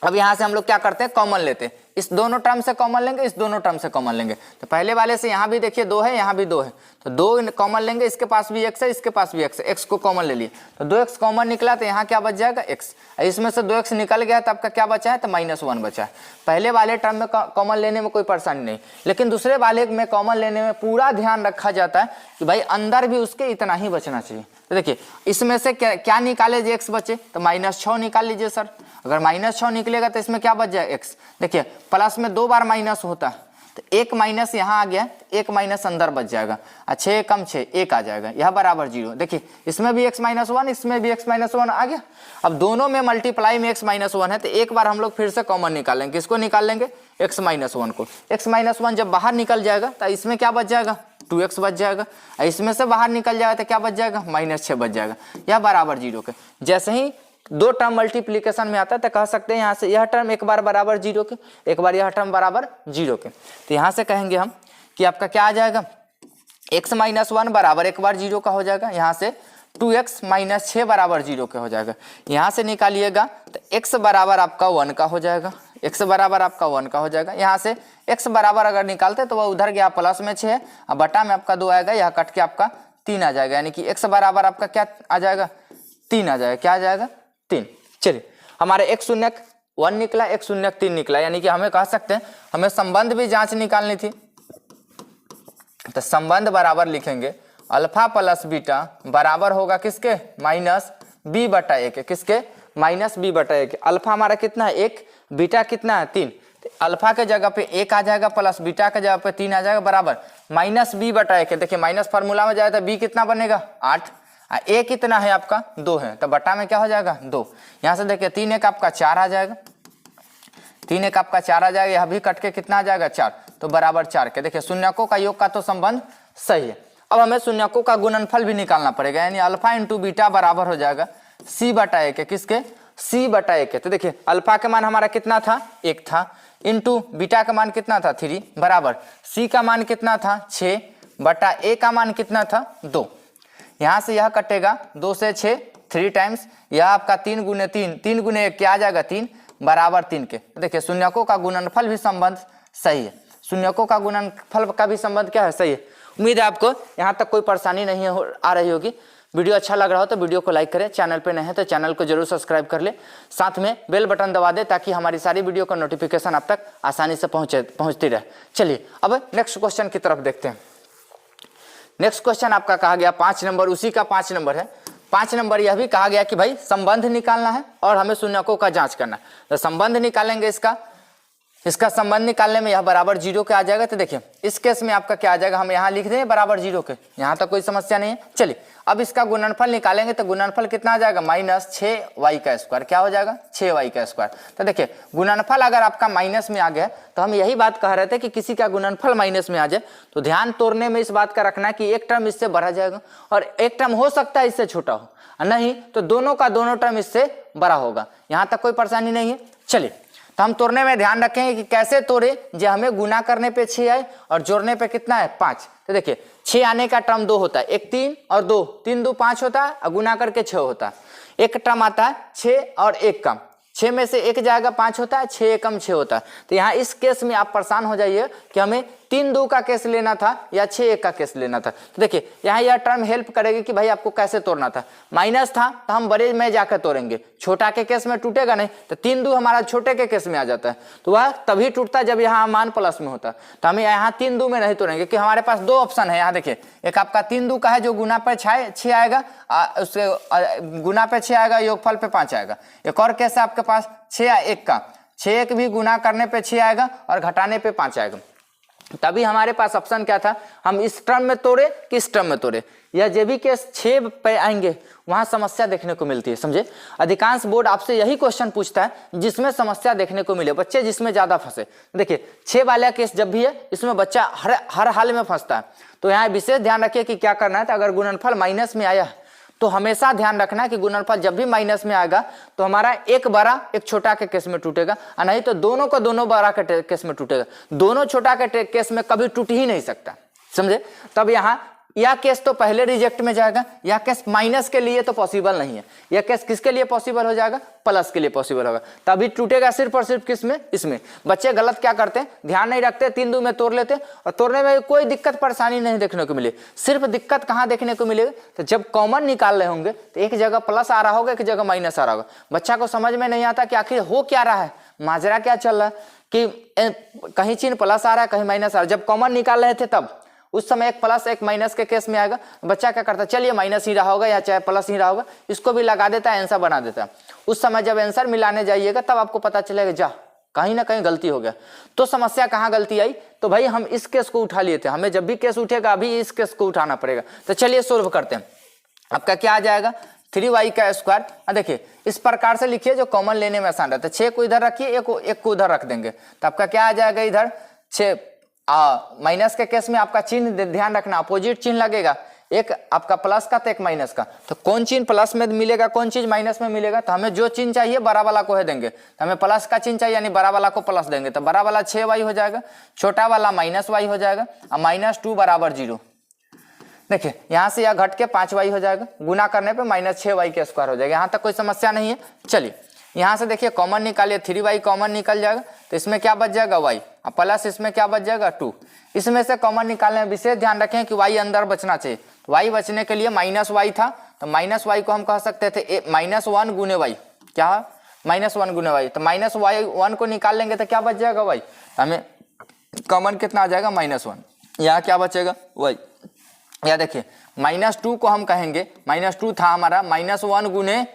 अब यहाँ से हम लोग क्या करते हैं, कॉमन लेते हैं। इस दोनों टर्म से कॉमन लेंगे, इस दोनों टर्म से कॉमन लेंगे। तो पहले वाले से यहाँ भी देखिए 2 है, यहाँ भी 2 है, तो 2 कॉमन लेंगे। इसके पास भी x है, इसके पास भी x है, x को कॉमन ले लिए तो 2x कॉमन निकला, तो यहाँ क्या बच जाएगा x। इसमें से 2x निकल गया तो आपका क्या बचा है, तो -1 बचा है। पहले वाले टर्म में कॉमन लेने में कोई परेशानी नहीं, लेकिन दूसरे वाले में कॉमन लेने में पूरा ध्यान रखा जाता है कि भाई अंदर भी उसके इतना ही बचना चाहिए। तो देखिए इसमें से क्या निकाले जो x बचे, तो -6 निकाल लीजिए सर। अगर -6 निकलेगा तो इसमें क्या बच जाए x। देखिए प्लस में 2 बार माइनस होता है तो एक माइनस यहाँ आ गया, एक माइनस अंदर बच जाएगा, 6 कम 6 1 आ जाएगा, यह बराबर 0। देखिए इसमें भी x-1, इसमें भी x-1 आ गया। अब दोनों में मल्टीप्लाई में x-1 है तो एक बार हम लोग फिर से कॉमन निकालेंगे। किसको निकाल लेंगे, x-1 को। x-1 जब बाहर निकल जाएगा तो इसमें क्या बच जाएगा, 2x बच जाएगा। इसमें से बाहर निकल जाएगा तो क्या बच जाएगा, -6 बच जाएगा, यह बराबर 0 के। जैसे ही दो टर्म मल्टीप्लिकेशन में आता है तो कह सकते हैं यहाँ से यह टर्म एक बार बराबर 0 के, एक बार यह टर्म बराबर 0 के। तो यहाँ से कहेंगे हम कि आपका क्या आ जाएगा, x-1 बराबर एक बार 0 का हो जाएगा। यहाँ से 2x - 6 बराबर 0 के हो जाएगा। यहाँ से निकालिएगा तो x बराबर आपका 1 का हो जाएगा, x बराबर आपका 1 का हो जाएगा। यहाँ से x बराबर अगर निकालते तो वह उधर गया प्लस में 6 है, अब बटा में आपका 2 आएगा, यह कट के आपका 3 आ जाएगा। यानी कि x बराबर आपका क्या आ जाएगा, 3 आ जाएगा। क्या आ जाएगा, 3। चलिए हमारे x-1 निकला, x-3 निकला, यानी कि हमें कह सकते हैं हमें संबंध भी जांच निकालनी थी। तो संबंध बराबर लिखेंगे अल्फा प्लस बीटा बराबर होगा किसके, -b/a। किसके, -b/a। अल्फा हमारा कितना है 1, बीटा कितना है 3। तो अल्फा के जगह पे 1 आ जाएगा प्लस बीटा के जगह पे 3 आ जाएगा बराबर -b/a। देखिए माइनस फार्मूला में जाए तो b कितना बनेगा 8, a कितना है आपका 2 है, तो बटा में क्या हो जाएगा 2। यहाँ से देखिए 3 1 आपका 4 आ जाएगा, 3 1 आपका 4 आ जाएगा, यह भी कट के कितना आ जाएगा 4, तो बराबर 4 के। देखिए शून्यकों का योग का तो संबंध सही है। अब हमें शून्यकों का गुणनफल भी निकालना पड़ेगा, यानी अल्फा इंटू बीटा बराबर हो जाएगा c/a के। किसके, c/a के। तो देखिए अल्फा का मान हमारा कितना था 1 था, इंटू बीटा का मान कितना था 3 बराबर c का मान कितना था 6 बटा a का मान कितना था 2। यहाँ से यह कटेगा 2 से 6 3 टाइम्स, यह आपका 3 गुने 3, 3 गुने 1 क्या आ जाएगा 3 बराबर 3 के। देखिए शून्यकों का गुणनफल भी संबंध सही है, शून्यकों का गुणनफल का भी संबंध क्या है, सही है। उम्मीद है आपको यहाँ तक कोई परेशानी नहीं आ रही होगी। वीडियो अच्छा लग रहा हो तो वीडियो को लाइक करें, चैनल पे नए हैं तो चैनल को जरूर सब्सक्राइब कर ले, साथ में बेल बटन दबा दे ताकि हमारी सारी वीडियो का नोटिफिकेशन आप तक आसानी से पहुँचती रहे। चलिए अब नेक्स्ट क्वेश्चन की तरफ देखते हैं। नेक्स्ट क्वेश्चन आपका कहा गया 5 नंबर, उसी का 5 नंबर है। 5 नंबर यह भी कहा गया कि भाई संबंध निकालना है और हमें शून्यकों का जांच करना है। तो संबंध निकालेंगे इसका इसका संबंध निकालने में यह बराबर 0 के आ जाएगा। तो देखिए इस केस में आपका क्या आ जाएगा, हम यहाँ लिख दें बराबर 0 के, यहाँ तक कोई समस्या नहीं है। चलिए अब इसका गुणनफल निकालेंगे तो गुणनफल कितना आ जाएगा, माइनस 6y का स्क्वायर, क्या हो जाएगा 6y का स्क्वायर। तो देखिए गुणनफल अगर आपका माइनस में आ गया तो हम यही बात कह रहे थे कि किसी का गुणनफल माइनस में आ जाए तो ध्यान तोड़ने में इस बात का रखना कि एक टर्म इससे बढ़ा जाएगा और एक टर्म हो सकता है इससे छोटा हो, नहीं तो दोनों का दोनों टर्म इससे बड़ा होगा। यहाँ तक कोई परेशानी नहीं है। चलिए तो हम तोड़ने में ध्यान रखेंगे कि कैसे तोड़े, जो हमें गुना करने पे 6 आए और जोड़ने पे कितना है 5। तो देखिए 6 आने का टर्म 2 होता है, एक 3 और 2, 3 2 5 होता है और गुना करके 6 होता है। एक टर्म आता है 6 और 1 कम, 6 में से 1 जाएगा 5 होता है, 6 कम 6 होता है। तो यहाँ इस केस में आप परेशान हो जाइए कि हमें 3 2 का केस लेना था या 6 1 का केस लेना था। तो देखिए यहाँ यह टर्म हेल्प करेगी कि भाई आपको कैसे तोड़ना था। माइनस था तो हम बड़े में जाकर तोड़ेंगे, छोटा के केस में टूटेगा नहीं, तो 3 2 हमारा छोटे के केस में आ जाता है, तो वह तभी टूटता है जब यहाँ मान प्लस में होता है। तो हमें यहाँ 3 2 में नहीं तोड़ेंगे कि हमारे पास 2 ऑप्शन है। यहाँ देखिए एक आपका 3 2 का है जो गुना पे 6 आएगा, उससे गुना पे 6 आएगा, योगफल पे 5 आएगा। एक और केस है आपके पास 6 1 का, 6 1 भी गुना करने पे 6 आएगा और घटाने पे 5 आएगा। तभी हमारे पास ऑप्शन क्या था, हम इस टर्म में तोड़े कि इस टर्म में तोड़े। या जो भी केस 6 पे आएंगे वहां समस्या देखने को मिलती है, समझे। अधिकांश बोर्ड आपसे यही क्वेश्चन पूछता है जिसमें समस्या देखने को मिले, बच्चे जिसमें ज्यादा फंसे। देखिए 6 वाला केस जब भी है इसमें बच्चा हर हाल में फंसता है। तो यहाँ विशेष ध्यान रखिए कि क्या करना है। तो अगर गुणनफल माइनस में आया तो हमेशा ध्यान रखना है कि गुणनफल जब भी माइनस में आएगा तो हमारा एक बड़ा एक छोटा के केस में टूटेगा, और नहीं तो दोनों को दोनों बड़ा के केस में टूटेगा। दोनों छोटा के केस में कभी टूट ही नहीं सकता, समझे। तब यहाँ यह केस तो पहले रिजेक्ट में जाएगा, यह केस माइनस के लिए तो पॉसिबल नहीं है। यह केस किसके लिए पॉसिबल हो जाएगा, प्लस के लिए पॉसिबल होगा। तभी टूटेगा सिर्फ और सिर्फ किसमें, इसमें। बच्चे गलत क्या करते हैं, ध्यान नहीं रखते, 3 2 में तोड़ लेते और तोड़ने में कोई दिक्कत परेशानी नहीं देखने को मिले। सिर्फ दिक्कत कहाँ देखने को मिलेगा, तो जब कॉमन निकाल रहे होंगे तो एक जगह प्लस आ रहा होगा, एक जगह माइनस आ रहा होगा। बच्चा को समझ में नहीं आता कि आखिर हो क्या रहा है, माजरा क्या चल रहा है, कि कहीं चिन्ह प्लस आ रहा है कहीं माइनस आ रहा है। जब कॉमन निकाल रहे थे तब उस समय एक प्लस एक माइनस के केस में आएगा, बच्चा क्या करता है, चलिए माइनस ही रहा होगा या चाहे प्लस ही रहा होगा, इसको भी लगा देता है, आंसर बना देता है। उस समय जब आंसर मिलाने जाइएगा तब आपको पता चलेगा जा कहीं ना कहीं गलती हो गया। तो समस्या कहाँ गलती आई, तो भाई हम इस केस को उठा लिए थे, हमें जब भी केस उठेगा अभी इस केस को उठाना पड़ेगा। तो चलिए सोल्व करते हैं। आपका क्या आ जाएगा, 3y का स्क्वायर। देखिए इस प्रकार से लिखिए जो कॉमन लेने में आसान रहता है। 6 को इधर रखिए, एक को उधर रख देंगे, तो आपका क्या आ जाएगा, इधर 6 माइनस के केस में आपका चिन्ह ध्यान रखना, अपोजिट चिन्ह लगेगा, एक आपका प्लस का तो एक माइनस का। तो कौन चिन्ह प्लस में मिलेगा, कौन चीज माइनस में मिलेगा। तो हमें जो चिन्ह चाहिए बड़ा वाला को है देंगे, तो हमें प्लस का चिन्ह चाहिए यानी बड़ा वाला को प्लस देंगे, तो बड़ा वाला 6y हो जाएगा, छोटा वाला -y हो जाएगा और -2 बराबर 0। देखिए यहाँ से यह घट के 5y हो जाएगा, गुना करने पे -6y के स्क्वायर हो जाएगा। यहाँ तक कोई समस्या नहीं है। चलिए यहाँ से देखिए कॉमन निकालिए, 3y कॉमन निकल जाएगा, तो इसमें क्या बच जाएगा y, और प्लस इसमें क्या बच जाएगा 2। इसमें से कॉमन निकालने में विशेष ध्यान रखें कि y अंदर बचना चाहिए। y बचने के लिए -y था, तो -y को हम कह सकते थे -1 गुने y, क्या -1 गुने y, तो -1 को निकाल लेंगे तो क्या बच जाएगा y, हमें कॉमन कितना आ जाएगा -1। यहाँ क्या बचेगा y, या देखिए -2 को हम कहेंगे, -2 था हमारा, -1 गुने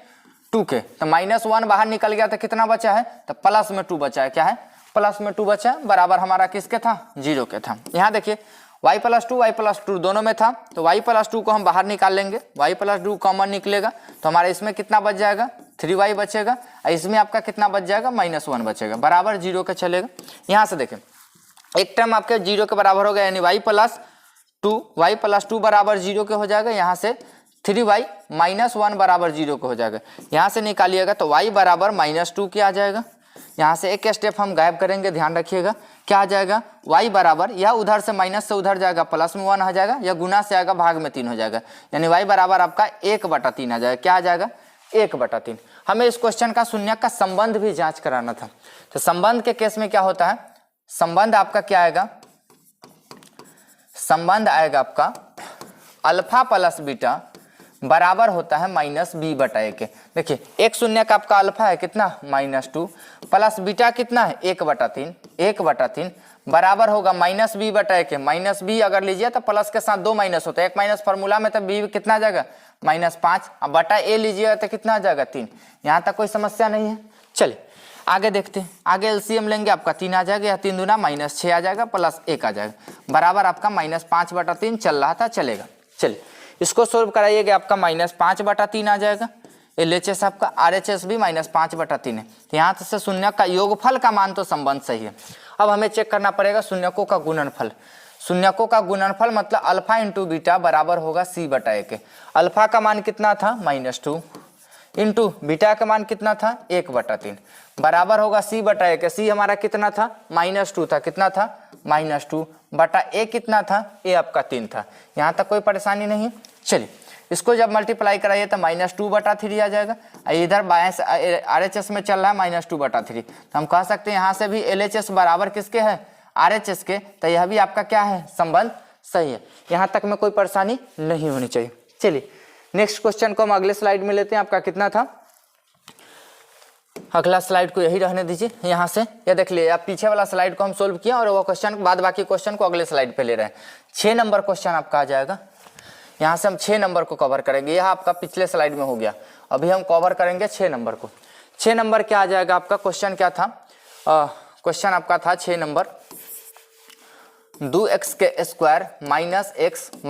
2 के, तो -1 बाहर निकल गया तो कितना बचा है, तो प्लस में 2 बचा है, क्या है प्लस में 2 बचा है, बराबर हमारा किसके था, 0 के था। यहाँ देखिए y + 2 दोनों में था, तो y + 2 को हम बाहर निकाल लेंगे, y + 2 कॉमन निकलेगा, तो हमारे इसमें कितना बच जाएगा 3y बचेगा, और इसमें आपका कितना बच जाएगा -1 बचेगा, बराबर 0 के चलेगा। यहाँ से देखें एक टर्म आपके 0 के बराबर हो गया, यानी y + 2 बराबर 0 के हो जाएगा। यहाँ से 3y -1 बराबर 0 के हो जाएगा। यहाँ से निकालिएगा तो y बराबर -2 के आ जाएगा। यहाँ से एक स्टेप हम गायब करेंगे, ध्यान रखिएगा क्या आ जाएगा, y बराबर, या उधर से माइनस से उधर जाएगा प्लस में 1 आ जाएगा, या गुना से आएगा भाग में 3 हो जाएगा, यानी y बराबर आपका 1/3 आ जाएगा। क्या आ जाएगा 1/3। हमें इस क्वेश्चन का शून्यक का संबंध भी जांच कराना था। तो संबंध के केस में क्या होता है, संबंध आपका क्या आएगा, संबंध आएगा आपका अल्फा + बीटा बराबर होता है -b/a के। देखिए एक शून्यक आपका अल्फा है कितना -2 प्लस बीटा कितना है 1/3 बराबर होगा -b/a के। -b अगर लीजिए तो प्लस के साथ 2 माइनस होता है, एक माइनस फॉर्मूला में, तो b कितना आ जाएगा -5, अब बटा a लीजिएगा तो कितना आ जाएगा 3। यहाँ तक कोई समस्या नहीं है। चलिए आगे देखते हैं, आगे एलसीएम लेंगे आपका 3 आ जाएगा, या 3 दूना -6 आ जाएगा, प्लस 1 आ जाएगा, बराबर आपका -5/3 चल रहा था, चलेगा। चलिए इसको सोल्व कराइएगा, आपका -5/3 आ जाएगा। LHS आपका, RHS भी -5/3 है। तो यहाँ से शून्य का योगफल का मान तो संबंध सही है। अब हमें चेक करना पड़ेगा शून्यकों का गुणनफल। शून्यकों का गुणनफल मतलब अल्फा इंटू बीटा बराबर होगा C/1। अल्फा का मान कितना था -2 इंटू बीटा का मान कितना था 1/3 बराबर होगा C/1। C हमारा कितना था -2 था, कितना था -2 बटा A कितना था, A आपका 3 था। यहाँ तक कोई परेशानी नहीं। चलिए इसको जब मल्टीप्लाई कराइए तो -2/3 आ जाएगा। इधर बाएं से RHS में चल रहा है -2/3, तो हम कह सकते हैं यहाँ से भी LHS बराबर किसके है, RHS के। तो यह भी आपका क्या है, संबंध सही है। यहाँ तक में कोई परेशानी नहीं होनी चाहिए। चलिए नेक्स्ट क्वेश्चन को हम अगले स्लाइड में लेते हैं। आपका कितना था, अगला स्लाइड को यही रहने दीजिए। यहाँ से ये देख लिए, आप पीछे वाला स्लाइड को हम सोल्व किया और वो क्वेश्चन बाद बाकी क्वेश्चन को अगले स्लाइड पे ले रहे हैं। 6 नंबर क्वेश्चन आपका आ जाएगा। यहाँ से हम 6 नंबर को कवर करेंगे। यह आपका पिछले स्लाइड में हो गया, अभी हम कवर करेंगे 6 नंबर को। 6 नंबर क्या आ जाएगा आपका, क्वेश्चन क्या था, क्वेश्चन आपका था 6 नंबर, 2x² - x -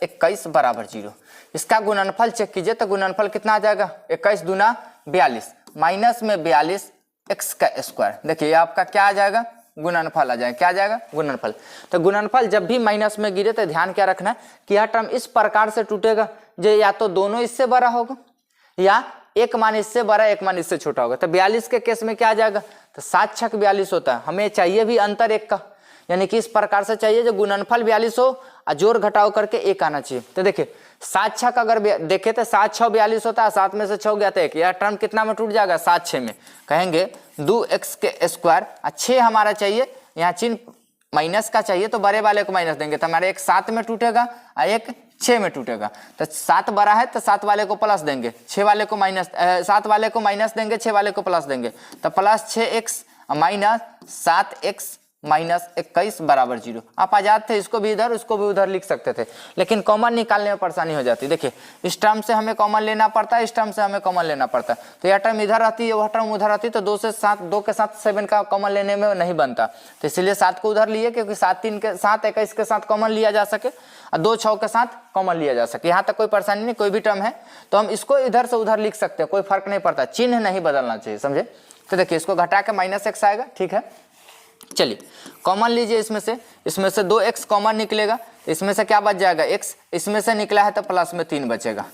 21 बराबर 0। इसका गुणनफल चेक कीजिए तो गुणनफल कितना आ जाएगा, 21 दूना 42 माइनस में 42 x²। देखिए आपका क्या आ जाएगा, गुणनफल आ जाएगा। क्या आ जाएगा, गुणनफल। तो गुणनफल जब भी माइनस में गिरे तो ध्यान क्या रखना है कि यह टर्म इस प्रकार से टूटेगा जो या तो दोनों इससे बड़ा होगा या एक मान इससे बड़ा एक मान इससे छोटा होगा। तो 42 के केस में क्या आ जाएगा, तो 7 छक 42 होता है। हमें चाहिए भी अंतर 1 का, यानी कि इस प्रकार से चाहिए जो गुणनफल 42 हो और जोड़ घटाव करके 1 आना चाहिए। तो देखिए 7 छक अगर देखे तो 7 6 42 होता है, 7 में से 6 गया तो 1, यह टर्म कितना में टूट जाएगा, 7 6 में। कहेंगे 2x² 6 हमारा चाहिए, यहाँ चिन्ह माइनस का चाहिए तो बड़े वाले को माइनस देंगे, तो हमारे एक 7 में टूटेगा और एक 6 में टूटेगा। तो 7 बड़ा है तो 7 वाले को प्लस देंगे, 6 वाले को माइनस, 7 वाले को माइनस देंगे, 6 वाले को प्लस देंगे, तो प्लस 6x - 7x - 21 बराबर 0। आप आजाद थे, इसको भी इधर उसको भी उधर लिख सकते थे, लेकिन कॉमन निकालने में परेशानी हो जाती है। देखिए इस टर्म से हमें कॉमन लेना पड़ता है, इस टर्म से हमें कॉमन लेना पड़ता है। तो यह टर्म इधर आती है, वह टर्म उधर आती है, तो 2 के साथ 7 का कॉमन लेने में नहीं बनता। तो इसलिए 7 को उधर लिए, क्योंकि 7 3 के साथ 21 के साथ कॉमन लिया जा सके और 2 6 के साथ कॉमन लिया जा सके। यहाँ तक कोई परेशानी नहीं, कोई भी टर्म है तो हम इसको इधर से उधर लिख सकते हैं, कोई फर्क नहीं पड़ता, चिन्ह नहीं बदलना चाहिए, समझे। तो देखिए इसको घटा के -x आएगा, ठीक है। चलिए कॉमन लीजिए, इसमें से 2x कॉमन निकलेगा, इसमें से क्या बच जाएगा, x, इसमें से निकला है तो प्लस में 3 बचेगा।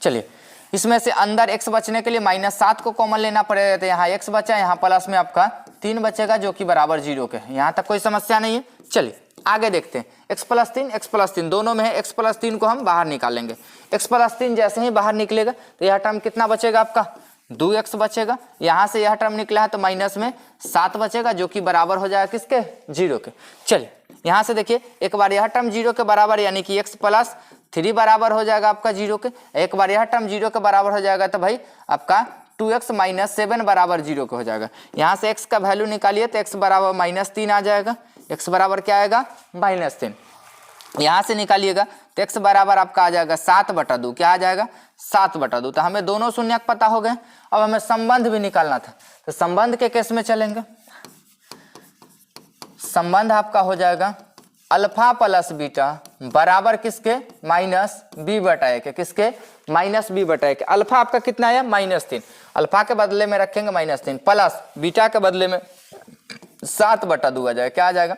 चलिए इसमें से अंदर x बचने के लिए -7 को कॉमन लेना पड़ेगा, तो यहाँ x बचा, यहाँ प्लस में आपका 3 बचेगा जो कि बराबर 0 के। यहाँ तक कोई समस्या नहीं है। चलिए आगे देखते हैं, x + 3 दोनों में है, x + 3 को हम बाहर निकालेंगे। x + 3 जैसे ही बाहर निकलेगा तो यह टर्म कितना बचेगा आपका, 2x बचेगा। यहाँ से यह टर्म निकला है तो माइनस में 7 बचेगा जो कि बराबर हो जाएगा किसके, 0 के। चलिए यहाँ से देखिए एक बार यह टर्म 0 के बराबर, यानी कि x + 3 बराबर हो जाएगा आपका 0 के। एक बार यह टर्म 0 के बराबर हो जाएगा तो भाई आपका 2x - 7 बराबर 0 के हो जाएगा। यहाँ से x का वैल्यू निकालिए तो x बराबर -3 आ जाएगा। x बराबर क्या आएगा, -3। यहाँ से निकालिएगा तो x बराबर आपका आ जाएगा 7/2। क्या आ जाएगा, 7/2। तो हमें दोनों शून्यक पता हो गए। अब हमें संबंध भी निकालना था, तो संबंध के केस में चलेंगे। संबंध आपका हो जाएगा अल्फा + बीटा बराबर किसके, -b/1। किसके, -b/1। अल्फा आपका कितना आया, -3। अल्फा के बदले में रखेंगे -3 प्लस बीटा के बदले में 7/2 आ जाएगा। क्या आ जाएगा,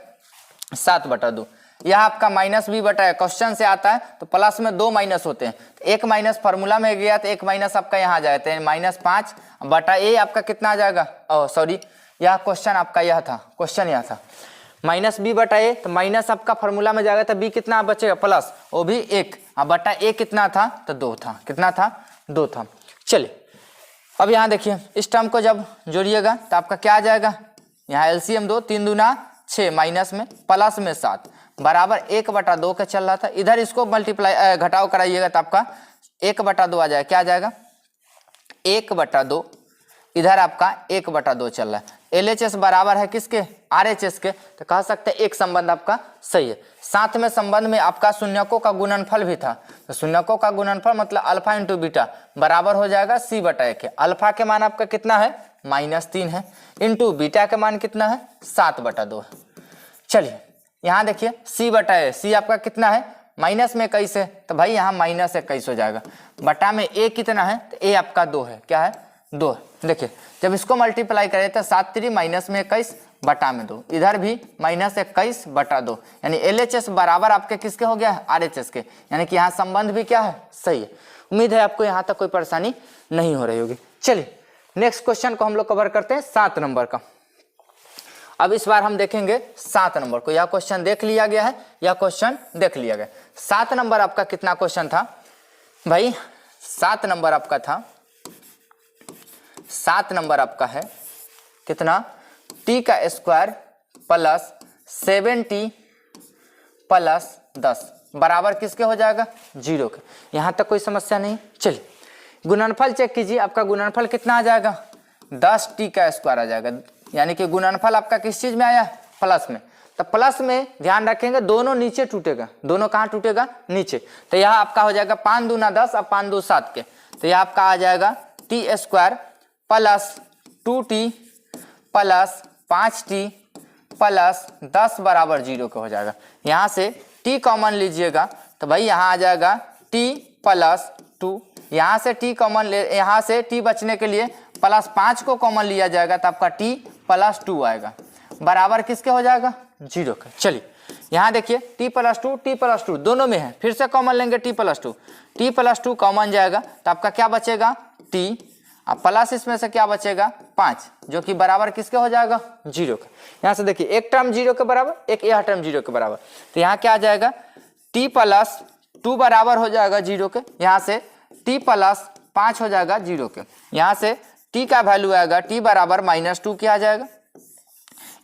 7/2। यह आपका -b/1 क्वेश्चन से आता है, तो प्लस में 2 माइनस होते हैं, तो एक माइनस फार्मूला में गया तो एक माइनस आपका यहाँ आ जाते हैं, -5/a आपका कितना आ जाएगा, सॉरी यह क्वेश्चन आपका यह था, क्वेश्चन यह था -b/a, तो माइनस आपका फार्मूला में जाएगा तो b कितना बचेगा, प्लस वो भी 1 बटा a कितना था, तो 2 था। कितना था, 2 था। चलिए अब यहाँ देखिए इस टर्म को जब जोड़िएगा तो आपका क्या आ जाएगा, यहाँ एलसीएम 2, 3 दूना 6 माइनस में प्लस में 7 बराबर 1/2 का चल रहा था। इधर इसको मल्टीप्लाई घटाव कराइएगा तो आपका 1/2 आ जाएगा। क्या आ जाएगा, 1/2। इधर आपका 1/2 चल रहा है। LHS बराबर है किसके, RHS के, तो कह सकते हैं एक संबंध आपका सही है। साथ में संबंध में आपका शून्यकों का गुणनफल भी था, तो शून्यकों का गुणनफल मतलब अल्फा × बीटा बराबर हो जाएगा C/1 के। अल्फा के मान आपका कितना है, -3 है, इंटू बीटा का मान कितना है 7/2 है। चलिए यहाँ देखिए c बटा a, c आपका कितना है माइनस में 21 है, तो भाई यहाँ -21 हो जाएगा। बटा में a कितना है, तो a आपका 2 है, क्या है 2 है। देखिए जब इसको मल्टीप्लाई करें तो 7 3 -21 बटा में 2, इधर भी -21/2, यानी LHS बराबर आपके किसके हो गया है RHS के, यानी कि यहाँ संबंध भी क्या है सही है। उम्मीद है आपको यहाँ तक कोई परेशानी नहीं हो रही होगी। चलिए नेक्स्ट क्वेश्चन को हम लोग कवर करते हैं 7 नंबर का। अब इस बार हम देखेंगे 7 नंबर को। यह क्वेश्चन देख लिया गया है, यह क्वेश्चन देख लिया गया। 7 नंबर आपका कितना क्वेश्चन था भाई, 7 नंबर आपका था, 7 नंबर आपका है कितना, t का स्क्वायर प्लस 7t प्लस 10 बराबर किसके हो जाएगा 0 के। यहाँ तक कोई समस्या नहीं। चलिए गुणनफल चेक कीजिए, आपका गुणनफल कितना आ जाएगा 10t का स्क्वायर आ जाएगा, यानी कि गुणनफल आपका किस चीज में आया प्लस में। तो प्लस में ध्यान रखेंगे दोनों नीचे टूटेगा, दोनों कहाँ टूटेगा नीचे। तो यह आपका हो जाएगा 5 दूना 10 और 5 2 7 के, तो यह आपका आ जाएगा T square plus 2t plus 5t plus 10 बराबर 0 के हो जाएगा। यहाँ से t कॉमन लीजिएगा तो भाई यहाँ आ जाएगा t प्लस 2, यहाँ से t कॉमन ले, यहाँ से t बचने के लिए प्लस 5 को कॉमन लिया जाएगा तो आपका t प्लस 2 आएगा, बराबर किसके हो जाएगा 0 के। चलिए यहाँ देखिए t प्लस 2 दोनों में है, फिर से कॉमन लेंगे t प्लस 2 कॉमन जाएगा तो आपका क्या बचेगा t, अब प्लस इसमें से क्या बचेगा 5, जो कि बराबर किसके हो जाएगा 0 के। यहाँ से देखिए एक टर्म 0 के बराबर, एक यह टर्म 0 के बराबर, तो यहाँ क्या आ जाएगा t प्लस 2 बराबर हो जाएगा 0 के, यहाँ से t प्लस 5 हो जाएगा 0 के। यहाँ से t का वैल्यू आएगा t बराबर -2 क्या आ जाएगा,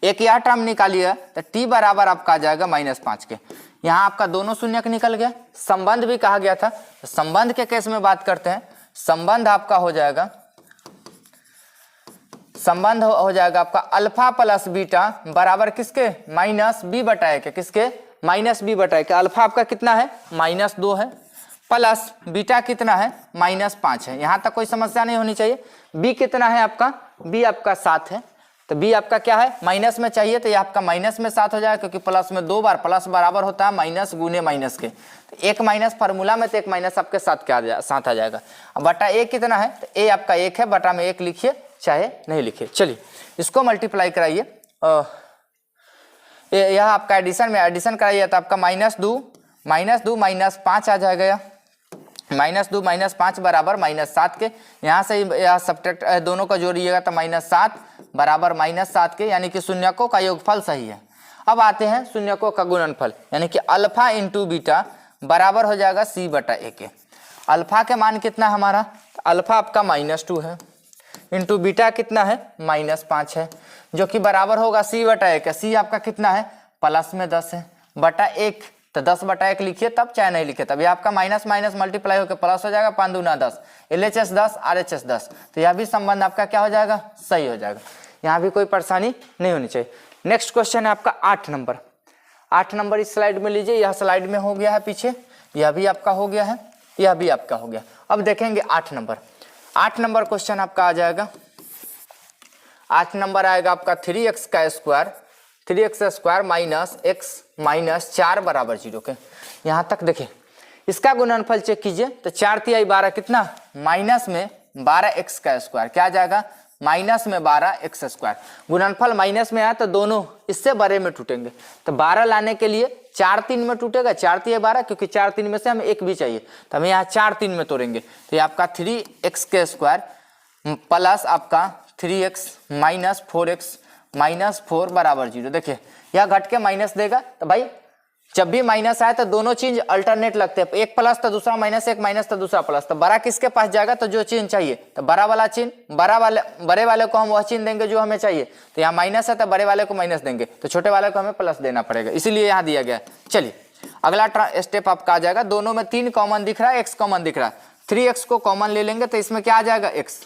एक यह टर्म निकालिए तो t बराबर आपका आ जाएगा -5 के। यहाँ आपका दोनों शून्यक निकल गया, संबंध भी कहा गया था, तो संबंध के केस में बात करते हैं। संबंध आपका हो जाएगा, संबंध हो जाएगा आपका अल्फा प्लस बीटा बराबर किसके -b/a के, किसके -b/a के। अल्फा आपका कितना है -2 है, प्लस बीटा कितना है -5 है। यहाँ तक कोई समस्या नहीं होनी चाहिए। b कितना है आपका, b आपका 7 है, तो b आपका क्या है माइनस में चाहिए, तो ये आपका माइनस में 7 हो जाएगा, क्योंकि प्लस में 2 बार प्लस बराबर होता है माइनस गुने माइनस के, तो एक माइनस फार्मूला में, तो एक माइनस आपके साथ आ जाएगा। अब बटा a कितना है, तो a आपका 1 है, बटा में 1 लिखिए चाहे नहीं लिखिए। चलिए इसको मल्टीप्लाई कराइए, यह आपका एडिशन में एडिशन कराइए तो आपका -2 -5 आ जाएगा, -2 -5 बराबर -7 के। यहाँ से यह सब्ट्रैक्ट दोनों का जोड़िएगा तो -7 बराबर -7 के, यानी कि शून्यकों का योगफल सही है। अब आते हैं शून्यकों का गुणनफल, यानी कि अल्फा इंटू बीटा बराबर हो जाएगा c/a के। अल्फा के मान कितना हमारा, तो अल्फा आपका -2 है, इंटू बीटा कितना है -5 है, जो कि बराबर होगा c/a के। c आपका कितना है प्लस में 10 है, बटा 1, तो 10/1 लिखिए तब, चाहे नहीं लिखिए तब। ये आपका माइनस माइनस मल्टीप्लाई होकर प्लस हो जाएगा, 5 दूना 10, LHS 10 RHS 10, तो यह भी संबंध आपका क्या हो जाएगा सही हो जाएगा। यहाँ भी कोई परेशानी नहीं होनी चाहिए। नेक्स्ट क्वेश्चन है आपका 8 नंबर। 8 नंबर इस स्लाइड में लीजिए, यह स्लाइड में हो गया है पीछे, यह भी आपका हो गया है, यह भी आपका हो गया। अब देखेंगे 8 नंबर। 8 नंबर क्वेश्चन आपका आ जाएगा, 8 नंबर आएगा आपका 3x का square, 3x square minus x minus 4 बराबर 0 के। यहाँ तक देखिए इसका गुणनफल चेक कीजिए, तो 4 तिहाई 12 कितना, माइनस में 12x का स्क्वायर क्या आ जाएगा, माइनस में 12x स्क्वायर। गुणनफल माइनस में आया तो दोनों इससे बड़े में टूटेंगे, तो 12 लाने के लिए 4 3 में टूटेगा, 4 तिहाई 12, क्योंकि 4 3 में से हमें 1 भी चाहिए, तो हम यहाँ 4 3 में तोड़ेंगे, तो ये आपका 3x के स्क्वायर प्लस आपका 3x माइनस 4x माइनस 4 बराबर 0। देखिए यह घट के माइनस देगा, तो भाई जब भी माइनस आए तो दोनों चीज अल्टरनेट लगते हैं, एक प्लस तो दूसरा माइनस, एक माइनस तो दूसरा प्लस, तो बड़ा किसके पास जाएगा, तो जो चिन्ह चाहिए, तो बड़ा वाला चिन्ह, बड़े वाले को हम वह चिन्ह देंगे जो हमें चाहिए। तो यहाँ माइनस है तो बड़े वाले को माइनस देंगे, तो छोटे वाले को हमें प्लस देना पड़ेगा, इसीलिए यहाँ दिया गया। चलिए अगला स्टेप आपका आ जाएगा, दोनों में 3 कॉमन दिख रहा है, x कॉमन दिख रहा है, 3x को कॉमन ले लेंगे तो इसमें क्या आ जाएगा x।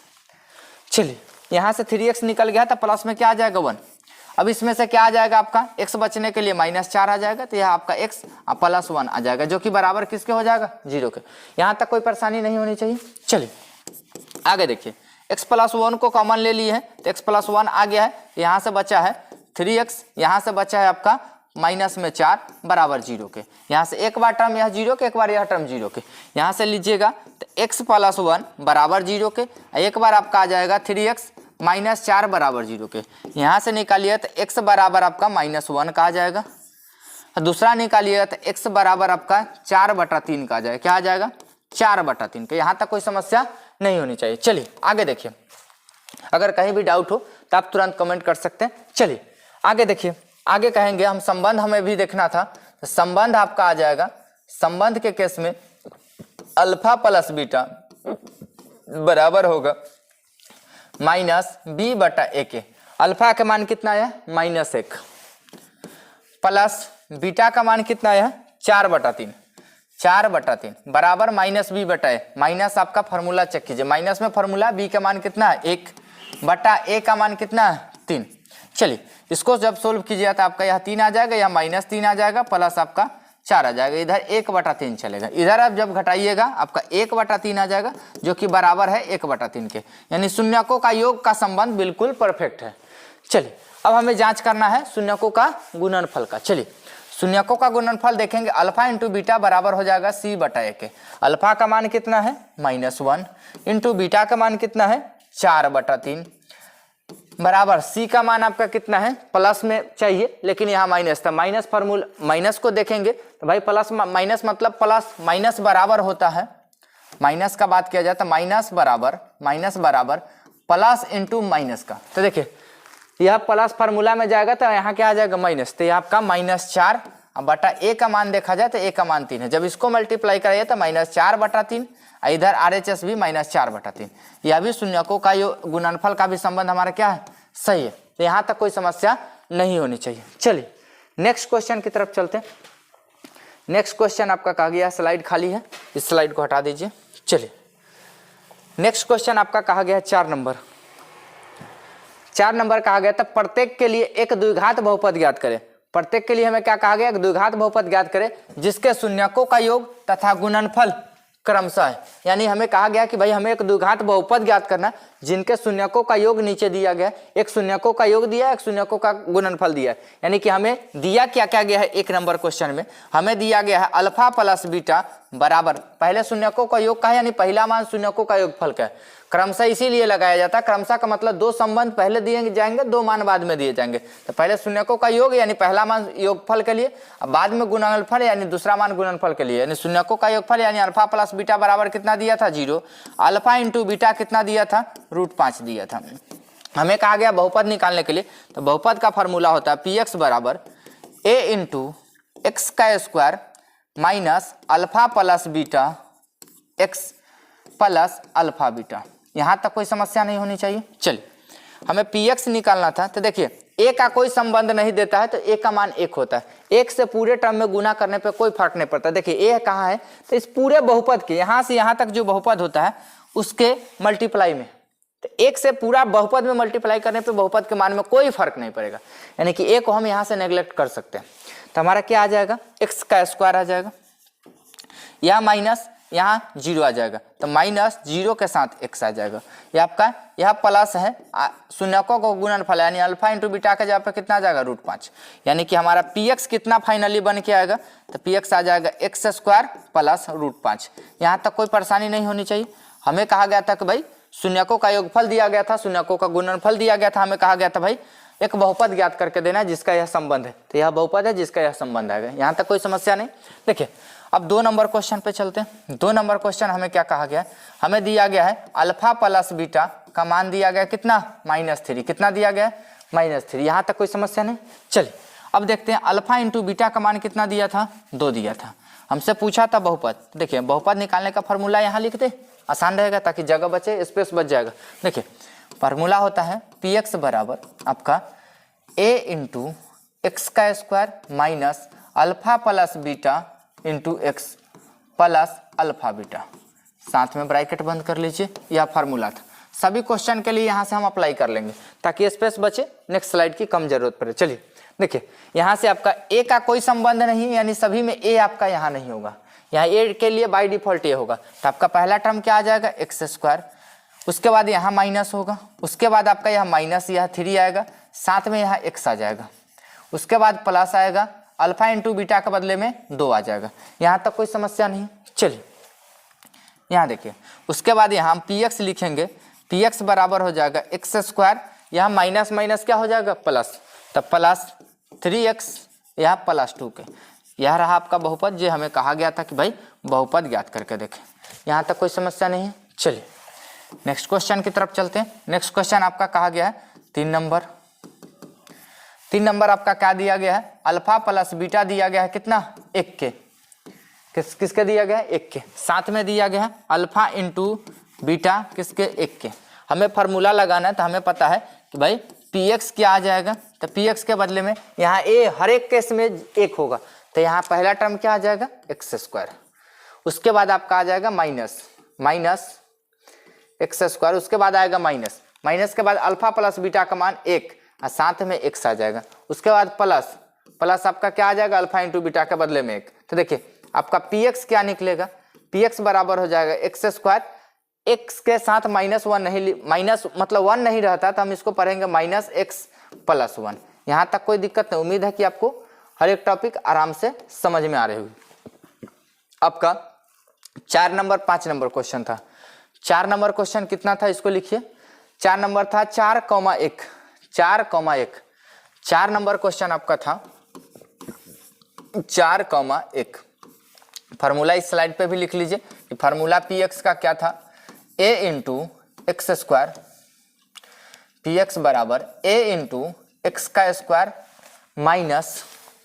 चलिए यहाँ से 3x निकल गया तो प्लस में क्या आ जाएगा 1। अब इसमें से क्या आ जाएगा आपका x बचने के लिए -4 आ जाएगा, तो यह आपका x प्लस 1 आ जाएगा, जो कि बराबर किसके हो जाएगा 0 के। यहाँ तक कोई परेशानी नहीं होनी चाहिए। चलिए आगे देखिए x प्लस 1 को कॉमन ले लिए है तो x प्लस 1 आ गया है, यहाँ से बचा है 3x, यहाँ से बचा है आपका माइनस में 4 बराबर 0 के। यहाँ से एक बार टर्म यह 0 के, एक बार यह टर्म 0 के, यहाँ से लीजिएगा तो x प्लस 1 बराबर 0 के, एक बार आपका आ जाएगा 3x माइनस 4 बराबर 0 के। यहाँ से निकालिए तो x बराबर आपका -1 का आ जाएगा, दूसरा निकालिएगा तो x बराबर आपका 4/3 का आ जाएगा। क्या आ जाएगा? 4/3 के। यहाँ तक कोई समस्या नहीं होनी चाहिए। चलिए आगे देखिए, अगर कहीं भी डाउट हो तो आप तुरंत कमेंट कर सकते हैं। चलिए आगे देखिए, आगे कहेंगे हम संबंध हमें भी देखना था, तो संबंध आपका आ जाएगा, संबंध के केस में अल्फा प्लस बीटा बराबर होगा -b/a के। अल्फा का मान कितना है? -1 प्लस बीटा का मान कितना है? 4/3 बराबर -b/a। माइनस आपका फॉर्मूला चेक कीजिए, माइनस में फॉर्मूला b का मान कितना है? 1/a का मान कितना है? 3। चलिए इसको जब सोल्व कीजिएगा तो आपका यहाँ 3 आ जाएगा, यहाँ -3 आ जाएगा, प्लस आपका 4 आ जाएगा, इधर 1/3 चलेगा। इधर आप जब घटाइएगा आपका 1/3 आ जाएगा, जो कि बराबर है 1/3 के, यानी शून्यकों का योग का संबंध बिल्कुल परफेक्ट है। चलिए अब हमें जांच करना है शून्यकों का गुणनफल का। चलिए शून्यकों का गुणनफल देखेंगे, अल्फा इंटू बीटा बराबर हो जाएगा c/a के। अल्फा का मान कितना है? -1 इंटू बीटा का मान कितना है? 4/3 बराबर c का मान आपका कितना है? प्लस में चाहिए लेकिन यहाँ माइनस था, माइनस फॉर्मूला, माइनस को देखेंगे तो भाई प्लस माइनस मतलब प्लस, माइनस बराबर होता है, माइनस का बात किया जाए तो माइनस बराबर प्लस इंटू माइनस का। तो देखिए यह प्लस फार्मूला में जाएगा तो यहाँ क्या आ जाएगा? माइनस, तो यह आपका -4 बटा a का मान देखा जाए तो a का मान 3 है। जब इसको मल्टीप्लाई कराइए तो -4/3, इधर RHS भी -4/3। यह भी शून्यकों का गुणनफल का भी संबंध हमारा क्या है? सही है, तो यहाँ तक कोई समस्या नहीं होनी चाहिए। चलिए नेक्स्ट क्वेश्चन की तरफ चलते हैं। नेक्स्ट क्वेश्चन आपका कहा गया, स्लाइड खाली है, इस स्लाइड को हटा दीजिए। चलिए नेक्स्ट क्वेश्चन आपका कहा गया 4 नंबर कहा गया था प्रत्येक के लिए एक द्विघात बहुपद ज्ञात करें। प्रत्येक के लिए हमें क्या कहा गया? एक द्विघात बहुपद ज्ञात करें जिसके शून्यकों का योग तथा गुणनफल क्रमशः है। यानी हमें कहा गया कि भाई हमें एक द्विघात बहुपद ज्ञात करना जिनके शून्यकों का योग नीचे दिया गया, एक शून्यकों का योग दिया है, एक शून्यकों का गुणनफल दिया है। यानी कि हमें दिया क्या क्या गया है? 1 नंबर क्वेश्चन में हमें दिया गया है अल्फा प्लस बीटा बराबर, पहले शून्यकों का योग का है, यानी पहला मान शून्यकों का योगफल का है। क्रमशः इसीलिए लगाया जाता है, क्रमशः का मतलब 2 संबंध पहले दिए जाएंगे, 2 मान बाद में दिए जाएंगे। तो पहले शून्यकों का योग यानी पहला मान योगफल के लिए, अब बाद में गुणनफल यानी दूसरा मान गुणनफल के लिए। यानी शून्यकों का योगफल यानी अल्फा प्लस बीटा बराबर कितना दिया था? 0। अल्फा इंटू बीटा कितना दिया था? √5 दिया था। हमें कहा गया बहुपद निकालने के लिए, तो बहुपद का फॉर्मूला होता है px बराबर a इंटू एक्स का square minus alpha plus beta x plus alpha beta. यहाँ तक कोई समस्या नहीं होनी चाहिए। चलिए हमें px निकालना था, तो देखिए a का कोई संबंध नहीं देता है तो a का मान 1 होता है। 1 से पूरे टर्म में गुना करने पे कोई फर्क नहीं पड़ता। देखिए a कहाँ है? तो इस पूरे बहुपद के यहाँ से यहाँ तक जो बहुपद होता है उसके मल्टीप्लाई में, तो 1 से पूरा बहुपद में मल्टीप्लाई करने पे बहुपद के मान में कोई फर्क नहीं पड़ेगा। यानी कि a को हम यहाँ से नेग्लेक्ट कर सकते हैं। तो हमारा क्या आ जाएगा? एक्स का स्क्वायर आ जाएगा, यह माइनस यहाँ 0 आ जाएगा, तो -0 के साथ x आ जाएगा। यह आपका यह प्लस है शून्यकों को गुणनफल यानी अल्फा इंटू बीटा के जगह पे कितना आ जाएगा? √5। यानी कि हमारा px कितना फाइनली बन के आएगा? तो px आ जाएगा x स्क्वायर प्लस √5। यहाँ तक कोई परेशानी नहीं होनी चाहिए। हमें कहा गया था कि भाई शून्यकों का योगफल दिया गया था, शून्यकों का गुणनफल दिया गया था, हमें कहा गया था भाई एक बहुपद ज्ञात करके देना है जिसका यह संबंध है, तो यह बहुपद है जिसका यह संबंध आएगा। यहाँ तक कोई समस्या नहीं। देखिए अब 2 नंबर क्वेश्चन पे चलते हैं। 2 नंबर क्वेश्चन हमें क्या कहा गया है? हमें दिया गया है अल्फा प्लस बीटा का मान दिया गया कितना? -3। कितना दिया गया है? -3। यहाँ तक कोई समस्या नहीं। चलिए अब देखते हैं अल्फा इंटू बीटा का मान कितना दिया था? 2 दिया था। हमसे पूछा था बहुपद। देखिए बहुपद निकालने का फॉर्मूला यहाँ लिख दे, आसान रहेगा ताकि जगह बचे, स्पेस बच जाएगा। देखिए फॉर्मूला होता है px बराबर आपका a इंटू एक्स का square minus alpha plus beta into x plus alpha beta, साथ में ब्रैकेट बंद कर लीजिए। यह फार्मूला था। सभी क्वेश्चन के लिए यहाँ से हम अप्लाई कर लेंगे ताकि स्पेस बचे, नेक्स्ट स्लाइड की कम जरूरत पड़े। चलिए देखिए यहाँ से आपका a का कोई संबंध नहीं, यानी सभी में a आपका यहाँ नहीं होगा। यहाँ a के लिए बाय डिफॉल्ट ये होगा। तो आपका पहला टर्म क्या आ जाएगा? एक्स स्क्वायर, उसके बाद यहाँ माइनस होगा, उसके बाद आपका यह माइनस यह 3 आएगा, साथ में यहाँ x आ जाएगा, उसके बाद प्लस आएगा, अल्फा इंटू बीटा के बदले में 2 आ जाएगा। यहाँ तक कोई समस्या नहीं। चलिए यहाँ देखिए, उसके बाद यहाँ हम px लिखेंगे, px बराबर हो जाएगा एक्स स्क्वायर, यहाँ माइनस माइनस क्या हो जाएगा प्लस, तब प्लस 3x यहाँ प्लस 2 के। यह रहा आपका बहुपद जो हमें कहा गया था कि भाई बहुपद ज्ञात करके देखें। यहाँ तक कोई समस्या नहीं है। चलिए नेक्स्ट क्वेश्चन की तरफ चलते हैं। नेक्स्ट क्वेश्चन आपका कहा गया है 3 नंबर। 3 नंबर आपका क्या दिया गया है, अल्फा प्लस बीटा दिया गया है कितना, 1 के। किसके दिया गया है, 1 के। साथ में दिया गया है अल्फा इंटू बीटा किसके, 1 के। हमें फार्मूला लगाना है तो हमें पता है कि भाई px क्या आ जाएगा, तो px के बदले में यहाँ a हर एक केस में 1 होगा, तो यहाँ पहला टर्म क्या आ जाएगा एक्स स्क्वायर, उसके बाद आपका आ जाएगा माइनस एक्स स्क्वायर, उसके बाद आएगा माइनस के बाद अल्फा प्लस बीटा का मान 1 और साथ में x आ जाएगा, उसके बाद प्लस आपका क्या आ जाएगा अल्फा इंटू बीटा के बदले में 1। तो देखिए आपका px क्या निकलेगा, px बराबर हो जाएगा एक्स स्क्वायर, x के साथ -1 नहीं, माइनस मतलब 1 नहीं रहता तो हम इसको पढ़ेंगे -x + 1। यहाँ तक कोई दिक्कत नहीं। उम्मीद है कि आपको हर एक टॉपिक आराम से समझ में आ रही होगी। आपका 4 नंबर 5 नंबर क्वेश्चन था। 4 नंबर क्वेश्चन कितना था इसको लिखिए, 4 नंबर था 4,1। 4 नंबर क्वेश्चन आपका था 4,1। फार्मूला इस स्लाइड पे भी लिख लीजिए कि फार्मूला px का क्या था, a into x square, px बराबर a इंटू एक्स का square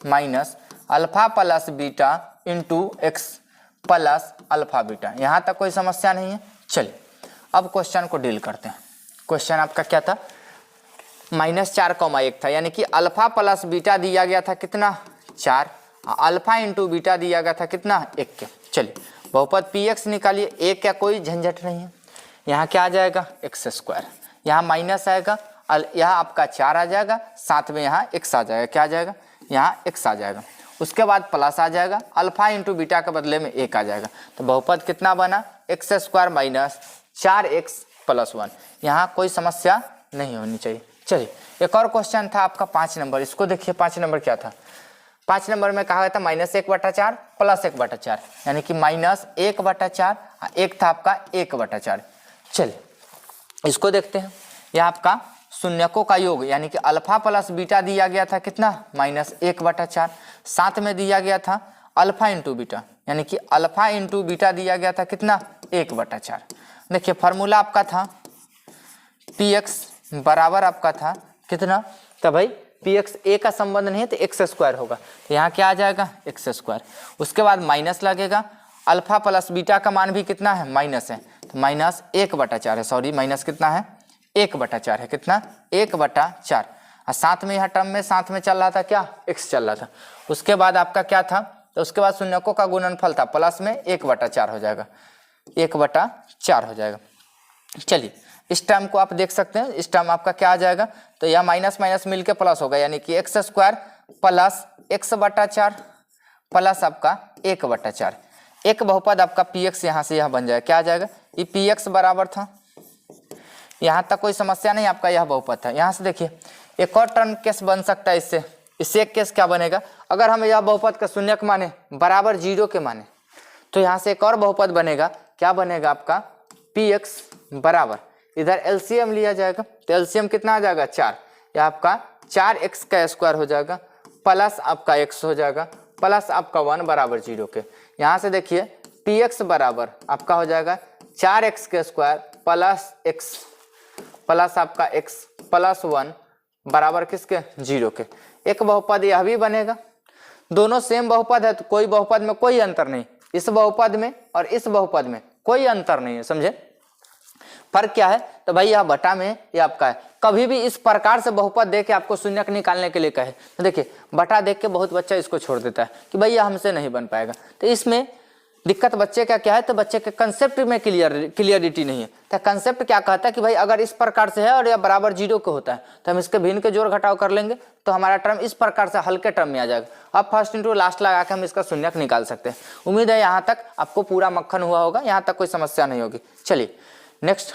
minus alpha plus beta into x plus alpha beta. यहाँ तक कोई समस्या नहीं है। चलिए अब क्वेश्चन को डील करते हैं। क्वेश्चन आपका क्या था, -4,1 था, यानी कि अल्फा प्लस बीटा दिया गया था कितना 4, अल्फा इंटू बीटा दिया गया था कितना 1 के। चलिए बहुपद px निकालिए, 1 का कोई झंझट नहीं है। यहाँ क्या आ जाएगा एक्स स्क्वायर, यहाँ माइनस आएगा, यहाँ आपका 4 आ जाएगा, साथ में यहाँ x आ जाएगा, क्या आ जाएगा यहाँ x आ जाएगा, उसके बाद प्लस आ जाएगा, अल्फा इंटू बीटा के बदले में 1 आ जाएगा। तो बहुपद कितना बना एक्स स्क्वायर माइनस 4x + 1। यहाँ कोई समस्या नहीं होनी चाहिए। चलिए एक और क्वेश्चन था आपका 5 नंबर, इसको देखिए 5 नंबर क्या था। 5 नंबर में कहा गया था -1/4 + 1/4, यानी कि -1/4, एक था आपका 1/4। चलिए इसको देखते हैं। यह आपका शून्यकों का योग, यानी कि अल्फा प्लस बीटा दिया गया था कितना -1/4, साथ में दिया गया था अल्फा इंटू बीटा, यानी कि अल्फा इंटू बीटा दिया गया था कितना 1/4। देखिए फार्मूला आपका था px बराबर आपका था कितना, तो भाई px a का संबंध नहीं है तो एक्स स्क्वायर होगा, तो यहाँ क्या आ जाएगा एक्स स्क्वायर, उसके बाद माइनस लगेगा, अल्फा प्लस बीटा का मान भी कितना है माइनस है, तो -1/4 है, सॉरी माइनस कितना है 1/4 है, कितना 1/4, और साथ में यहाँ टर्म में साथ में चल रहा था क्या x चल रहा था। उसके बाद आपका क्या था, तो उसके बाद शून्यकों का गुणनफल था, प्लस में 1/4 हो जाएगा, 1/4 हो जाएगा। चलिए इस टर्म को आप देख सकते हैं, इस टर्म आपका क्या आ जाएगा, तो यह माइनस माइनस मिलके प्लस होगा, यानी कि x square plus x/4 plus आपका 1/4। एक बहुपद आपका px यहाँ से यह बन जाएगा, क्या आ जाएगा, ये px बराबर था, यहाँ तक कोई समस्या नहीं, आपका यह बहुपद था। यहाँ से देखिए एक और टर्म केस बन सकता है इससे एक केस क्या बनेगा, अगर हम यह बहुपद का शून्यक माने बराबर 0 के माने, तो यहाँ से एक और बहुपद बनेगा, क्या बनेगा आपका px बराबर, इधर एलसीएम लिया जाएगा, तो एलसीएम कितना आ जाएगा 4, यह आपका 4x का स्क्वायर हो जाएगा, प्लस आपका x हो जाएगा, प्लस आपका 1 बराबर 0 के। यहाँ से देखिए px बराबर आपका हो जाएगा 4x का स्क्वायर प्लस x प्लस आपका x प्लस 1 बराबर किसके 0 के। एक बहुपद यह भी बनेगा, दोनों सेम बहुपद है तो कोई बहुपद में कोई अंतर नहीं, इस बहुपद में और इस बहुपद में कोई अंतर नहीं है, समझे। फर्क क्या है, तो भाई यह बटा में ये आपका है। कभी भी इस प्रकार से बहुपद दे के आपको शून्यक निकालने के लिए कहे तो देखिए बटा देख के बहुत बच्चा इसको छोड़ देता है कि भाई यह हमसे नहीं बन पाएगा, तो इसमें दिक्कत बच्चे का क्या है, तो बच्चे के कंसेप्ट में क्लियरिटी नहीं है। तो कंसेप्ट क्या कहता है कि भाई अगर इस प्रकार से है और यह बराबर 0 के होता है तो हम इसके भिन्न के जोड़ घटाव कर लेंगे तो हमारा टर्म इस प्रकार से हल्के टर्म में आ जाएगा। अब फर्स्ट इंटू लास्ट लगा के हम इसका शून्यक निकाल सकते हैं। उम्मीद है यहाँ तक आपको पूरा मक्खन हुआ होगा, यहाँ तक कोई समस्या नहीं होगी। चलिए नेक्स्ट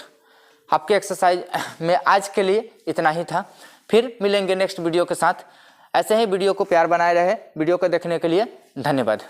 आपके एक्सरसाइज में आज के लिए इतना ही था। फिर मिलेंगे नेक्स्ट वीडियो के साथ। ऐसे ही वीडियो को प्यार बनाए रहे। वीडियो को देखने के लिए धन्यवाद।